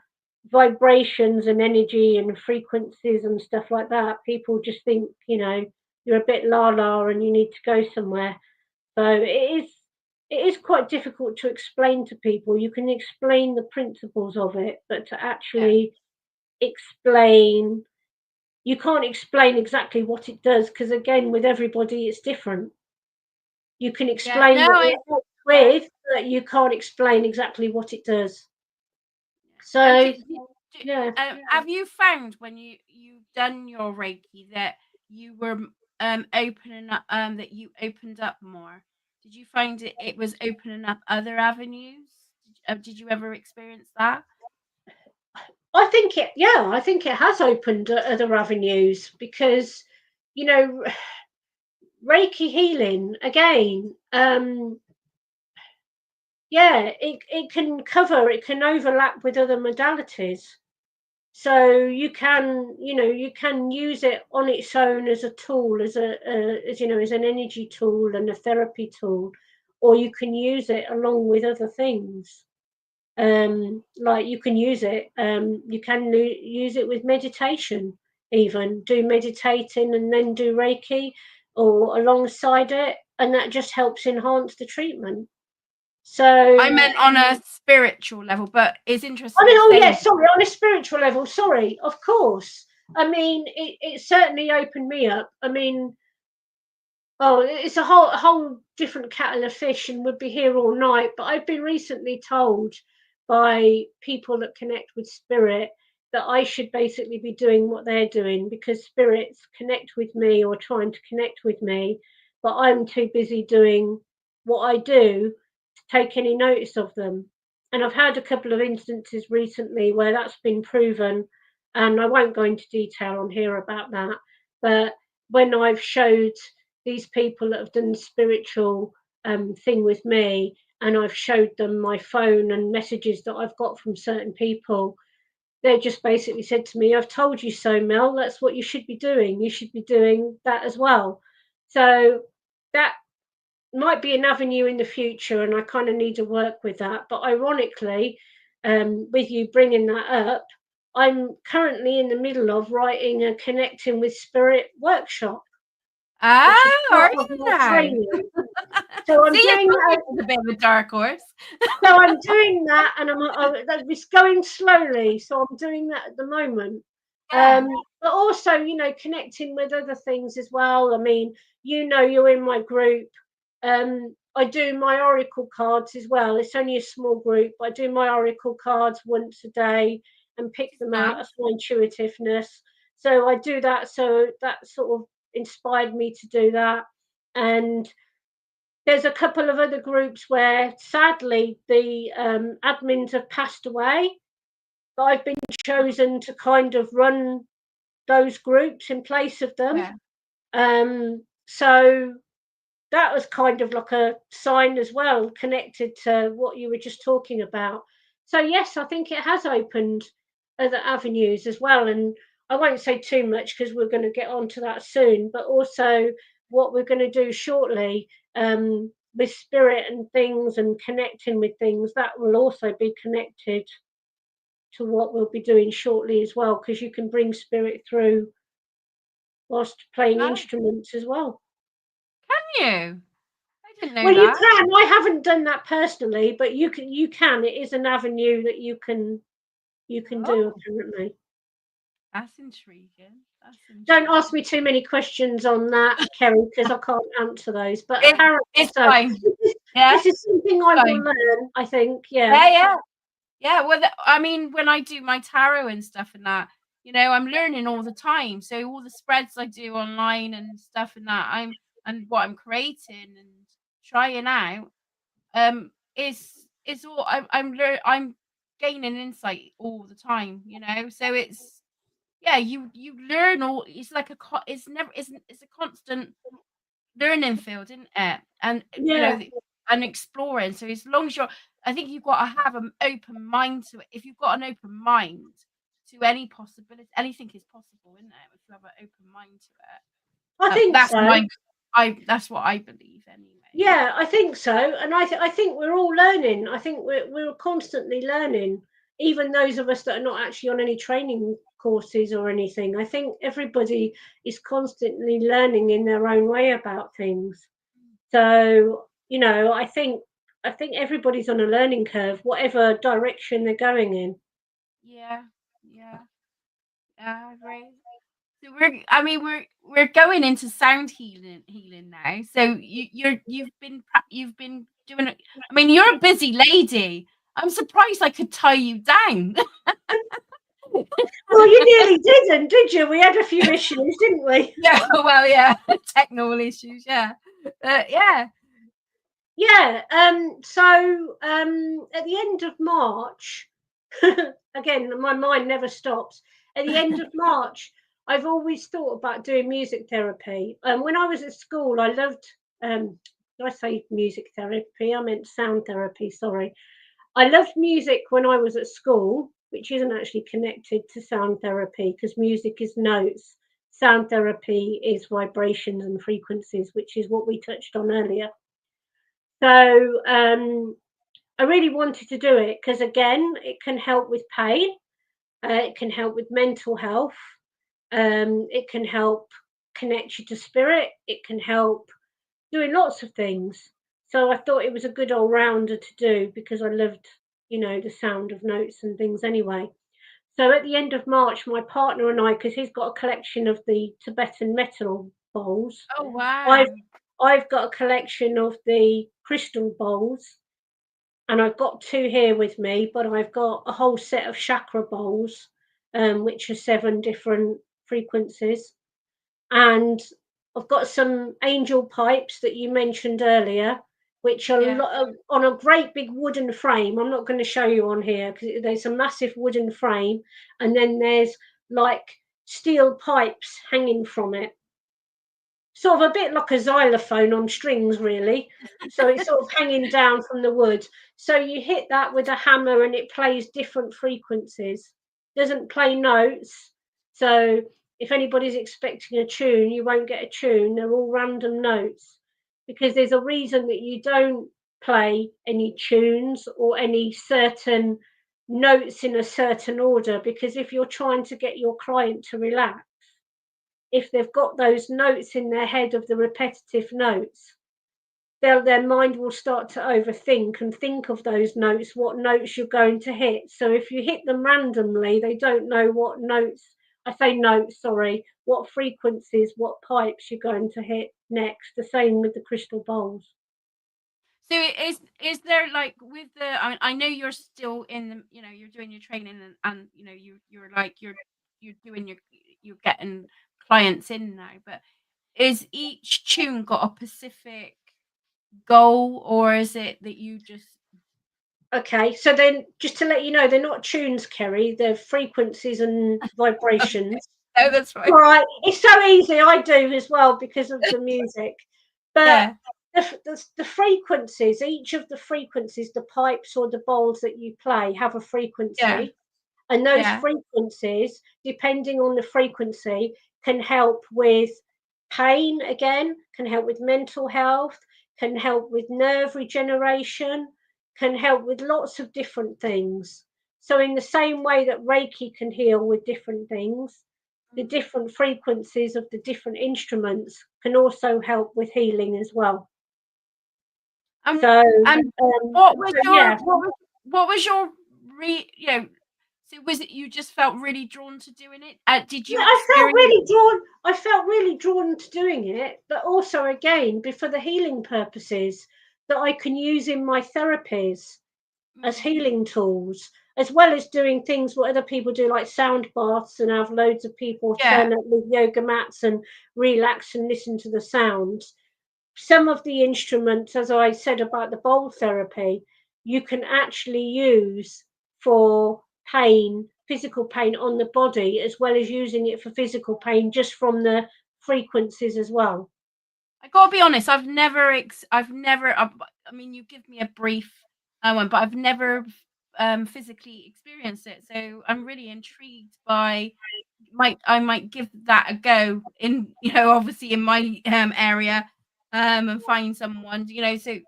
vibrations and energy and frequencies and stuff like that, people just think you're a bit la and you need to go somewhere. So it is quite difficult to explain to people. You can explain the principles of it, but to actually explain, you can't explain exactly what it does, because again, with everybody it's different. You can explain what it helps with, but you can't explain exactly what it does. So have you found when you've done your Reiki that you were opening up, that you opened up more? Did you find it was opening up other avenues? Did you ever experience that? I think it has opened other avenues, because Reiki healing again, it can overlap with other modalities. So you can use it on its own as a tool, as as an energy tool and a therapy tool, or you can use it along with other things. Like you can use it with meditation, even do meditating and then do Reiki or alongside it, and that just helps enhance the treatment. So I meant on a spiritual level, but it's interesting. On a spiritual level, sorry, of course. I mean, it certainly opened me up. I mean, it's a whole different kettle of fish, and would be here all night. But I've been recently told by people that connect with spirit that I should basically be doing what they're doing, because spirits connect with me or trying to connect with me, but I'm too busy doing what I do to take any notice of them. And I've had a couple of instances recently where that's been proven, and I won't go into detail on here about that. But when I've showed these people that have done the spiritual thing with me, and I've showed them my phone and messages that I've got from certain people, they just basically said to me, "I've told you so, Mel. That's what you should be doing. You should be doing that as well." So that might be an avenue in the future, and I kind of need to work with that. But ironically, with you bringing that up, I'm currently in the middle of writing a Connecting with Spirit workshop, which is Are part of you my now? training. So I'm See, I doing told you that. it was a bit of a dark horse. So I'm doing that, and it's going slowly. So I'm doing that at the moment. Yeah. But also, connecting with other things as well. I mean, you're in my group. I do my oracle cards as well. It's only a small group, but I do my oracle cards once a day and pick them out of Nice. my intuitiveness. So I do that. So that sort of inspired me to do that. And there's a couple of other groups where sadly the admins have passed away, but I've been chosen to kind of run those groups in place of them. Yeah. So that was kind of like a sign as well, connected to what you were just talking about. So yes, I think it has opened other avenues as well. And I won't say too much because we're going to get onto that soon, but also what we're going to do shortly, with spirit and things and connecting with things, that will also be connected to what we'll be doing shortly as well, because you can bring spirit through whilst playing Oh, instruments as well. can you? I didn't know Well, you that. can. I haven't done that personally, but you can. You can. It is an avenue that you can do Oh, apparently. that's intriguing. That's Don't ask intriguing. me too many questions on that, Kerry, because I can't answer those. But It, apparently it's so. fine. Yeah, This is something it's I will fine. learn, I think. Yeah. Yeah, yeah. Yeah, well, I mean, when I do my tarot and stuff and that, I'm learning all the time. So all the spreads I do online and stuff and that, and what I'm creating and trying out, is all I'm gaining insight all the time. So it's yeah, you learn all. It's like it's never isn't it's a constant learning field, isn't it? And Yeah. and exploring. So as long as I think you've got to have an open mind to it. If you've got an open mind to any possibility, anything is possible, isn't it? If you have an open mind to I it, think so. that's what I believe anyway. Yeah, I think so, and I think we're all learning. I think we're constantly learning, even those of us that are not actually on any training courses or anything. I think everybody is constantly learning in their own way about things. So, I think everybody's on a learning curve, whatever direction they're going in. Yeah, yeah, yeah, I agree. So we're going into sound healing now. So you've been doing it. I mean, you're a busy lady. I'm surprised I could tie you down. Well, you nearly didn't, did you? We had a few issues, didn't we? Yeah, well, yeah, technical issues, yeah, yeah, Yeah. So at the end of March, again, my mind never stops. At the end of March, I've always thought about doing music therapy. When I was at school, I loved. Did I say music therapy? I meant sound therapy. Sorry. I loved music when I was at school, which isn't actually connected to sound therapy because music is notes. Sound therapy is vibrations and frequencies, which is what we touched on earlier. So I really wanted to do it because, again, it can help with pain, it can help with mental health, it can help connect you to spirit, it can help doing lots of things. So I thought it was a good all rounder to do because I loved, the sound of notes and things anyway. So at the end of March, my partner and I, because he's got a collection of the Tibetan metal bowls, oh I've wow, I've got a collection of the crystal bowls, and I've got two here with me, but I've got a whole set of chakra bowls, which are 7 different frequencies. And I've got some angel pipes that you mentioned earlier, which are yeah, on a great big wooden frame. I'm not going to show you on here because there's a massive wooden frame, and then there's like steel pipes hanging from it, sort of a bit like a xylophone on strings, really. So it's sort of hanging down from the wood. So you hit that with a hammer and it plays different frequencies. Doesn't play notes. So if anybody's expecting a tune, you won't get a tune. They're all random notes. because there's a reason that you don't play any tunes or any certain notes in a certain order, because if you're trying to get your client to relax, if they've got those notes in their head of the repetitive notes, their mind will start to overthink and think of those notes, what notes you're going to hit. So if you hit them randomly, they don't know what notes, I say notes, sorry, what frequencies, what pipes you're going to hit next. The same with the crystal bowls. So is there, like, with the, I know you're still in the, you're doing your training, and you're like, you're doing you're getting clients in now, but is each tune got a specific goal, or is it that you just Okay, so then just to let you know, they're not tunes, Kerry, they're frequencies and vibrations. oh, that's right. All right, it's so easy. I do as well because of the music. But Yeah. the frequencies, each of the frequencies, the pipes or the bowls that you play have a frequency. Yeah. And those Yeah. frequencies, depending on the frequency, can help with pain again, can help with mental health, can help with nerve regeneration, can help with lots of different things. So, in the same way that Reiki can heal with different things, the different frequencies of the different instruments can also help with healing as well. So, what was your yeah. what was your so was it you just felt really drawn to doing it? Did Yeah, you experience I felt really drawn to doing it, but also again, for the healing purposes that I can use in my therapies as healing tools, as well as doing things what other people do, like sound baths, and have loads of people Yeah. turn up with yoga mats and relax and listen to the sounds. Some of the instruments, as I said about the bowl therapy, you can actually use for pain, physical pain on the body, as well as using it for physical pain just from the frequencies as well. I gotta be honest, I mean, you give me a brief one, but I've never physically experienced it. So I'm really intrigued by, I might give that a go in, obviously in my area, and find someone, so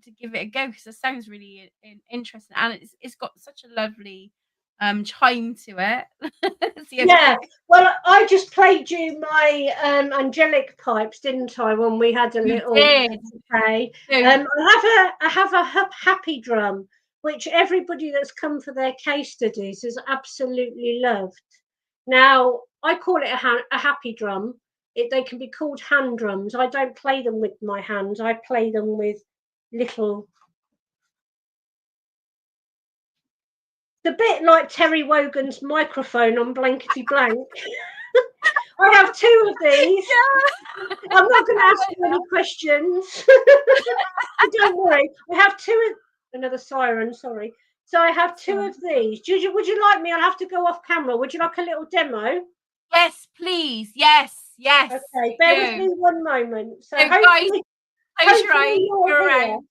to give it a go, because it sounds really interesting, and it's got such a lovely chime to it. Yeah, well, I just played you my angelic pipes, didn't I? When we had a You little did. play. So I have a happy drum, which everybody that's come for their case studies has absolutely loved. Now, I call it a happy drum. They can be called hand drums. I don't play them with my hands. I play them with little. The bit like Terry Wogan's microphone on Blankety Blank. I have two of these. yeah. I'm not going to ask you any questions. Don't worry. I have two. Another siren. Sorry. So I have two of these. Would you like me? I'll have to go off camera. Would you like a little demo? Yes, please. Yes. Okay. I Bear with do. me one moment. So So guys, close your eyes. hopefully You're you're here. around.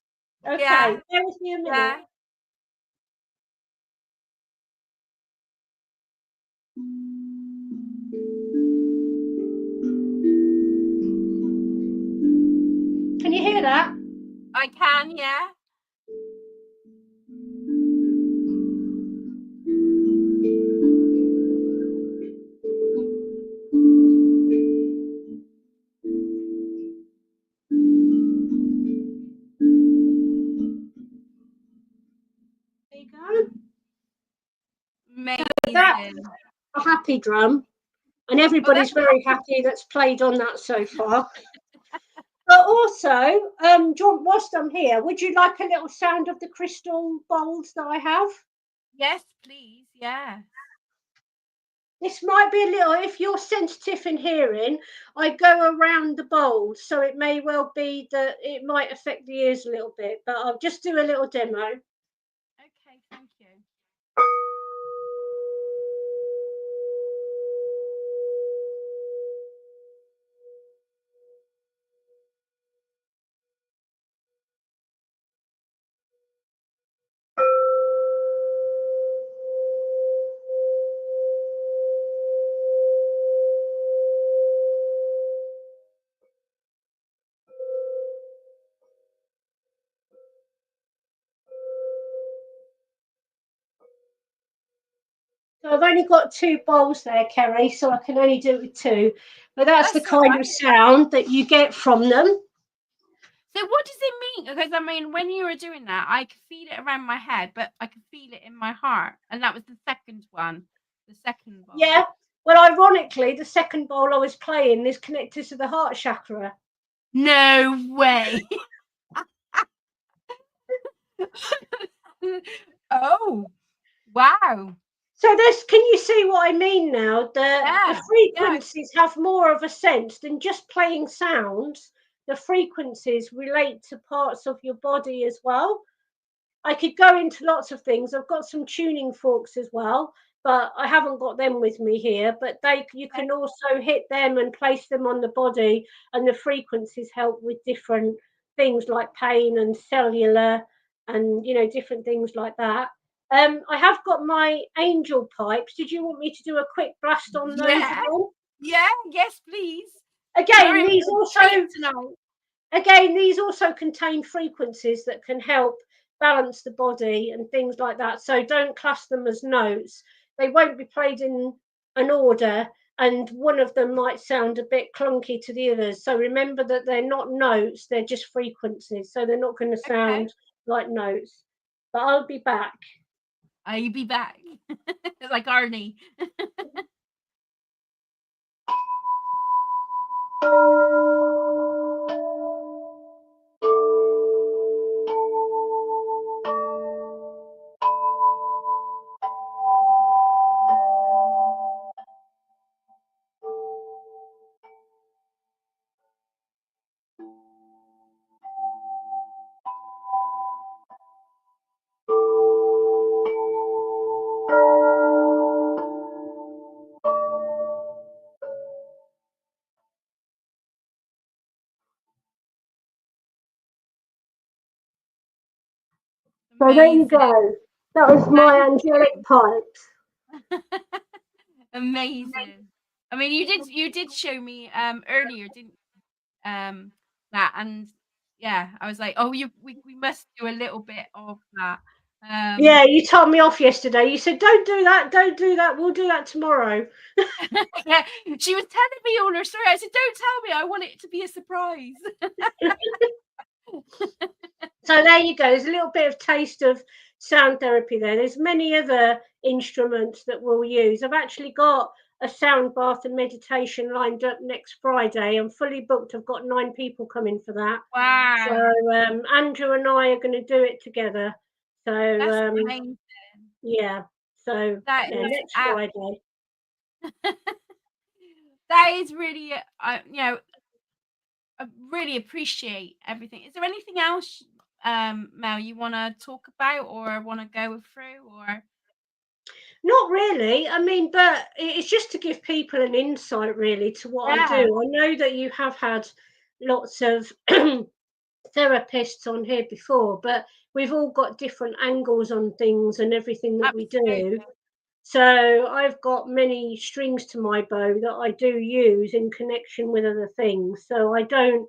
Okay. Yeah. Bear with me a minute. Yeah. Can you hear that? I can. Yeah. There you go. So that's Amazing. a happy drum, and Oh, that's everybody's very happy that's played on that so far. But also, whilst I'm here, would you like a little sound of the crystal bowls that I have? yes, please. Yeah. This might be a little, if you're sensitive in hearing, I go around the bowls, so it may well be that it might affect the ears a little bit, but I'll just do a little demo. Okay. Thank you. I've only got 2 bowls there, Kerry, so I can only do it with 2. But that's the That's all kind right. of sound that you get from them. So what does it mean? Because I mean, when you were doing that, I could feel it around my head, but I could feel it in my heart. And that was the second one, the second bowl. Yeah. Well, ironically, the second bowl I was playing is connected to the heart chakra. No way. Oh, wow. So can you see what I mean now? The Yeah. frequencies have more of a sense than just playing sounds. The frequencies relate to parts of your body as well. I could go into lots of things. I've got some tuning forks as well, but I haven't got them with me here. But you Okay. can also hit them and place them on the body, and the frequencies help with different things like pain and cellular, and different things like that. I have got my angel pipes. Did you want me to do a quick blast on those Yeah. again? Yeah. Yes, please. Again, You're in these for a also treat tonight. Again, these also contain frequencies that can help balance the body and things like that. So don't class them as notes. They won't be played in an order, and one of them might sound a bit clunky to the others. So remember that they're not notes, they're just frequencies. So they're not going to Okay. sound like notes. But I'll be back. I'll be back. Like Arnie. So there you Amazing. go. That was my angelic pipes. Amazing. I mean, you did show me earlier, didn't that, and yeah, I was like, oh, we must do a little bit of that. Yeah, you told me off yesterday. You said, don't do that, don't do that. We'll do that tomorrow. Yeah, she was telling me all her story. I said, don't tell me. I want it to be a surprise. So there you go. There's a little bit of taste of sound therapy there. There's many other instruments that we'll use. I've actually got a sound bath and meditation lined up next Friday. I'm fully booked. I've got 9 people coming for that. So Wow, Andrew and I are going to do it together. So that's amazing. yeah. So That yeah, is next Friday. that is really, I really appreciate everything. Is there anything else, Mel, you want to talk about or want to go through, or? Not really. I mean, but it's just to give people an insight really to what I Yeah, do. I know that you have had lots of therapists on here before, but we've all got different angles on things and everything that we absolutely. do. So I've got many strings to my bow that I do use in connection with other things. So I don't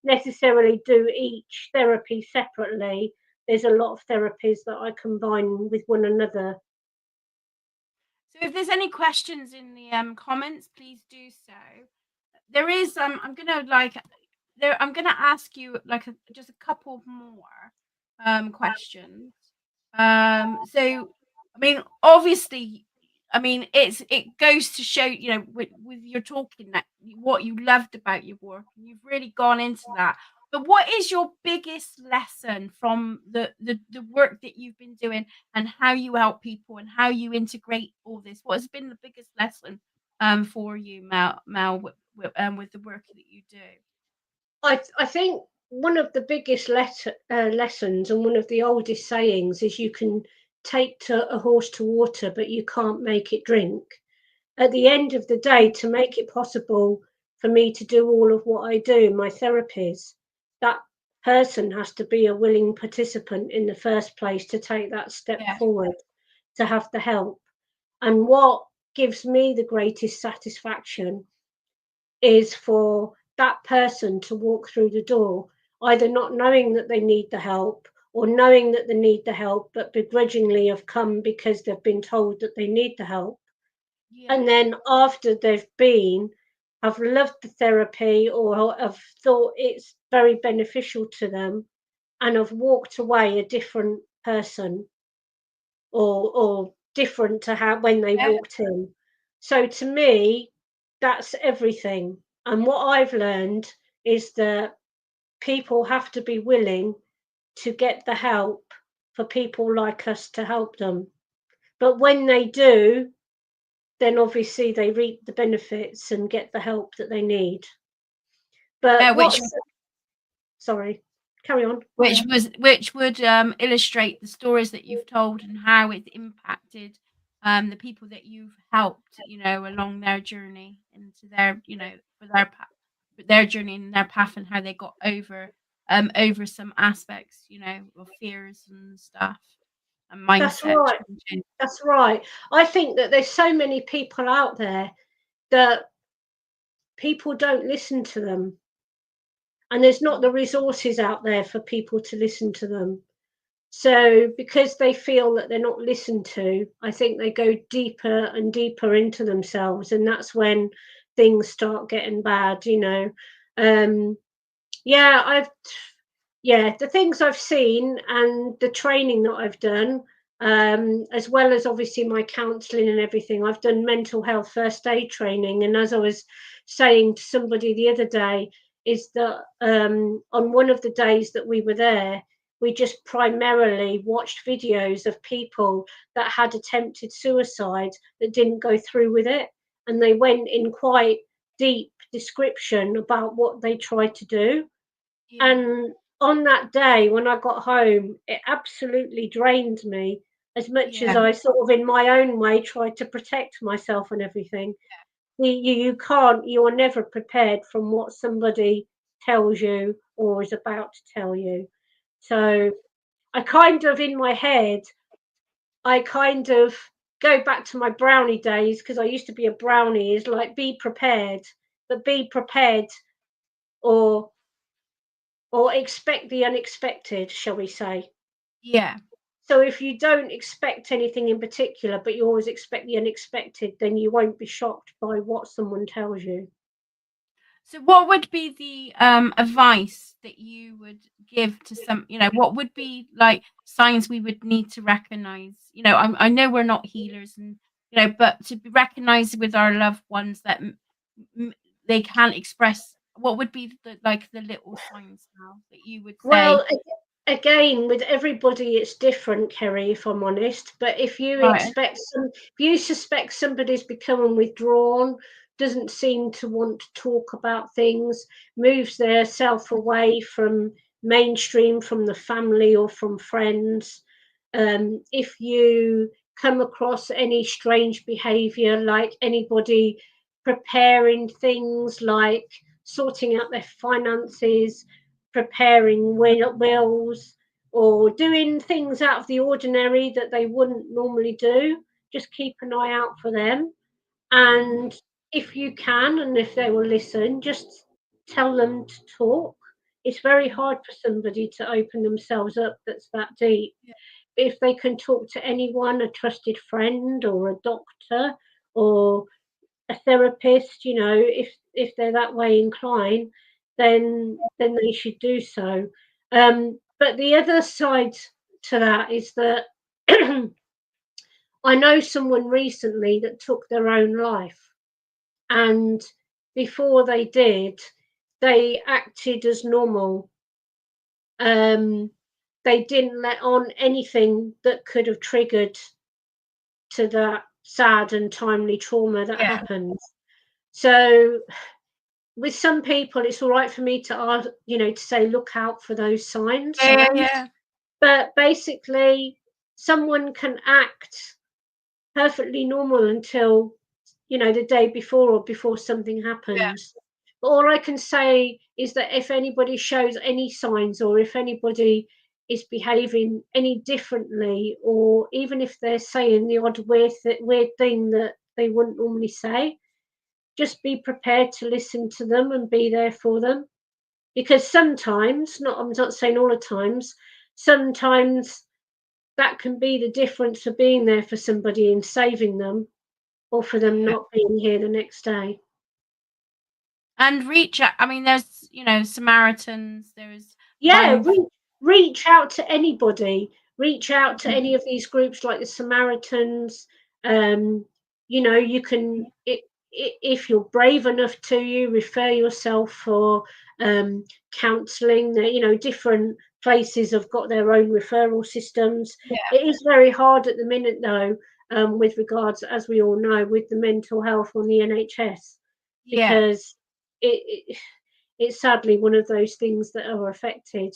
necessarily do each therapy separately. There's a lot of therapies that I combine with one another. So if there's any questions in the comments, please do so. There is I'm gonna ask you like just a couple more questions. So I mean, obviously, I mean it goes to show, with your talking, that what you loved about your work, and you've really gone into that. But what is your biggest lesson from the work that you've been doing, and how you help people and how you integrate all this? What has been the biggest lesson for you, Mel, with the work that you do? I think one of the biggest lessons and one of the oldest sayings is you can take a horse to water, but you can't make it drink. At the end of the day, to make it possible for me to do all of what I do, my therapies, that person has to be a willing participant in the first place to take that step Yeah, forward, to have the help. And what gives me the greatest satisfaction is for that person to walk through the door, either not knowing that they need the help or knowing that they need the help, but begrudgingly have come because they've been told that they need the help. Yeah. And then after they've been, have loved the therapy or have thought it's very beneficial to them, and have walked away a different person, or different to how when they Yeah. walked in. So to me, that's everything. And what I've learned is that people have to be willing to get the help for people like us to help them. But when they do, then obviously they reap the benefits and get the help that they need. Yeah, But sorry, carry on. which would illustrate the stories that you've told and how it's impacted the people that you've helped, along their journey into their, for their journey and their path, and how they got over some aspects, of fears and stuff and That's mindset right. changes. That's right. I think that there's so many people out there that people don't listen to them, and there's not the resources out there for people to listen to them. So because they feel that they're not listened to, I think they go deeper and deeper into themselves, and that's when things start getting bad. Um, yeah, the things I've seen and the training that I've done, as well as obviously my counselling and everything. I've done mental health first aid training, and as I was saying to somebody the other day, is that on one of the days that we were there, we just primarily watched videos of people that had attempted suicide that didn't go through with it, and they went in quite deep description about what they tried to do. Yeah. And on that day, when I got home, it absolutely drained me, as much as Yeah. I sort of, in my own way, tried to protect myself and everything. You can't, you are never prepared from what somebody tells you or is about to tell you. Yeah. So I kind of, in my head, I kind of go back to my brownie days, because I used to be a brownie, is like, be prepared, but be prepared, or expect the unexpected, shall we say. Yeah. So if you don't expect anything in particular, but you always expect the unexpected, then you won't be shocked by what someone tells you. So what would be the advice that you would give to some, what would be like signs we would need to recognize? I know we're not healers, and but to be recognized with our loved ones that m- they can't express, what would be the little signs now that you would say? Well, again, with everybody, it's different, Kerry, if I'm honest. But Right. if you suspect somebody's becoming withdrawn, doesn't seem to want to talk about things, moves their self away from mainstream, from the family or from friends, if you come across any strange behavior, like anybody preparing things like sorting out their finances, preparing wills, or doing things out of the ordinary that they wouldn't normally do, just keep an eye out for them. Mhm. And if you can, and if they will listen, just tell them to talk. It's very hard for somebody to open themselves up that's that deep. Yeah. If they can talk to anyone, a trusted friend or a doctor or a therapist, if they're that way inclined, then they should do so. But the other side to that is that I know someone recently that took their own life, and before they did, they acted as normal. They didn't let on anything that could have triggered to that sad and timely trauma that Yeah. happens. So with some people, it's all right for me to ask, to say, look out for those signs. Yeah. Yeah. But basically, someone can act perfectly normal until, the day before or before something Yeah. happens. But all I can say is that if anybody shows any signs, or if anybody is behaving any differently, or even if they're saying the odd weird thing that they wouldn't normally say, just be prepared to listen to them and be there for them. Because sometimes, I'm not saying all the times, sometimes that can be the difference of being there for somebody and saving them. or for them not being here the next day. And reach out. I mean, there's, Samaritans, there's Yeah, Mindful. reach out to anybody. Reach out to any of these groups like the Samaritans. You can, if you're brave enough to, you refer yourself for counselling. Different places have got their own referral systems. Yeah. It is very hard at the minute, though, with regards, as we all know, with the mental health on the NHS, Yeah. because it's sadly one of those things that are affected.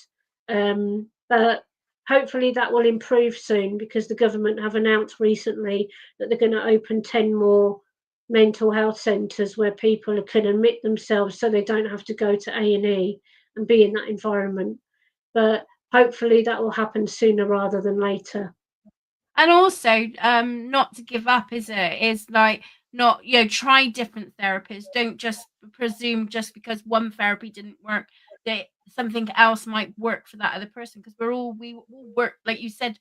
But hopefully that will improve soon, because the government have announced recently that they're going to open 10 more mental health centres where people can admit themselves, so they don't have to go to A&E and be in that environment. But hopefully that will happen sooner rather than later. And also, not to give up, is it? Is like, not, try different therapies. Don't just presume just because one therapy didn't work that something else might work for that other person, because we all work, like you said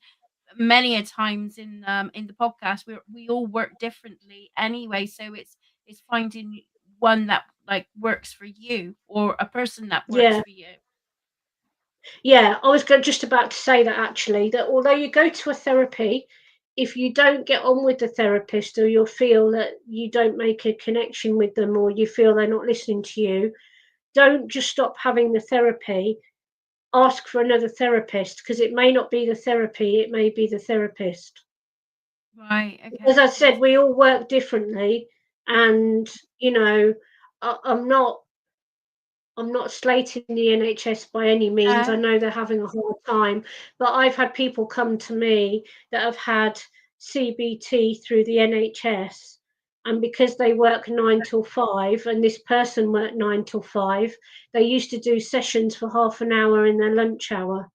many a times in the podcast, we all work differently anyway. So it's finding one that like works for you, or a person that works Yeah. for you. Yeah, I was just about to say that, actually, that although you go to a therapy, if you don't get on with the therapist, or you'll feel that you don't make a connection with them, or you feel they're not listening to you, don't just stop having the therapy. Ask for another therapist, because it may not be the therapy, it may be the therapist. Right. As Okay. I said, we all work differently, and I'm not slating the NHS by any means. I know they're having a hard time, but I've had people come to me that have had CBT through the NHS, and because they work 9 till 5, and this person worked 9 till 5, they used to do sessions for half an hour in their lunch hour.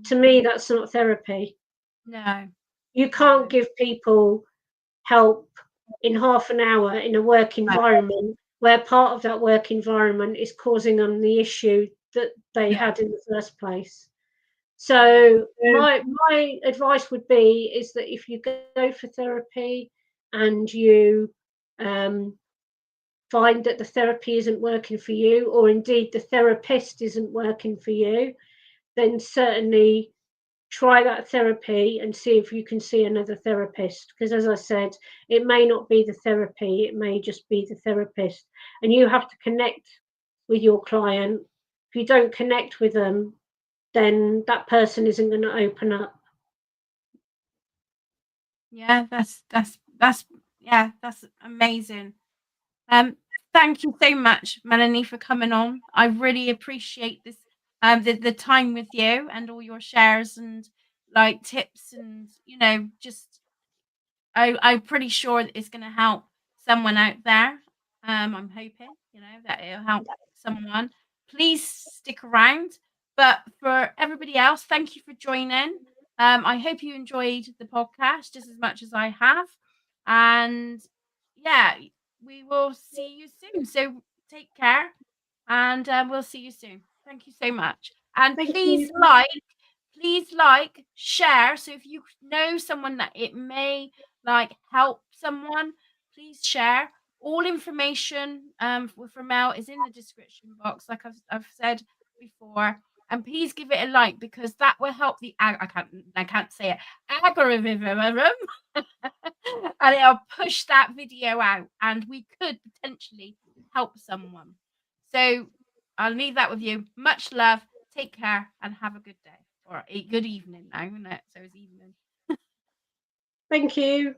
To me, that's not therapy. No. You can't give people help in half an hour in a work environment where part of that work environment is causing them the issue that they Yeah. had in the first place. So my advice would be is that if you go for therapy and you find that the therapy isn't working for you, or indeed the therapist isn't working for you, then certainly try that therapy and see if you can see another therapist. Because, as I said, it may not be the therapy, it may just be the therapist. And you have to connect with your client. If you don't connect with them, then that person isn't going to open up. Yeah, that's amazing. Thank you so much, Melanie, for coming on. I really appreciate this, the time with you and all your shares and like tips, and just I'm pretty sure that it's going to help someone out there. I'm hoping, that it'll help someone. Please stick around. But for everybody else, thank you for joining. I hope you enjoyed the podcast just as much as I have. And yeah, we will see you soon. So take care, and we'll see you soon. Thank you so much. And Thank you. please like, share. So if you know someone that it may like help someone, please share. All information for Mel is in the description box, like I've said before. And please give it a like, because that will help the I can't say it, algorithm and it'll push that video out, and we could potentially help someone. So I'll leave that with you. Much love. Take care and have a good day, or a good evening now, isn't it? So it's evening. Thank you.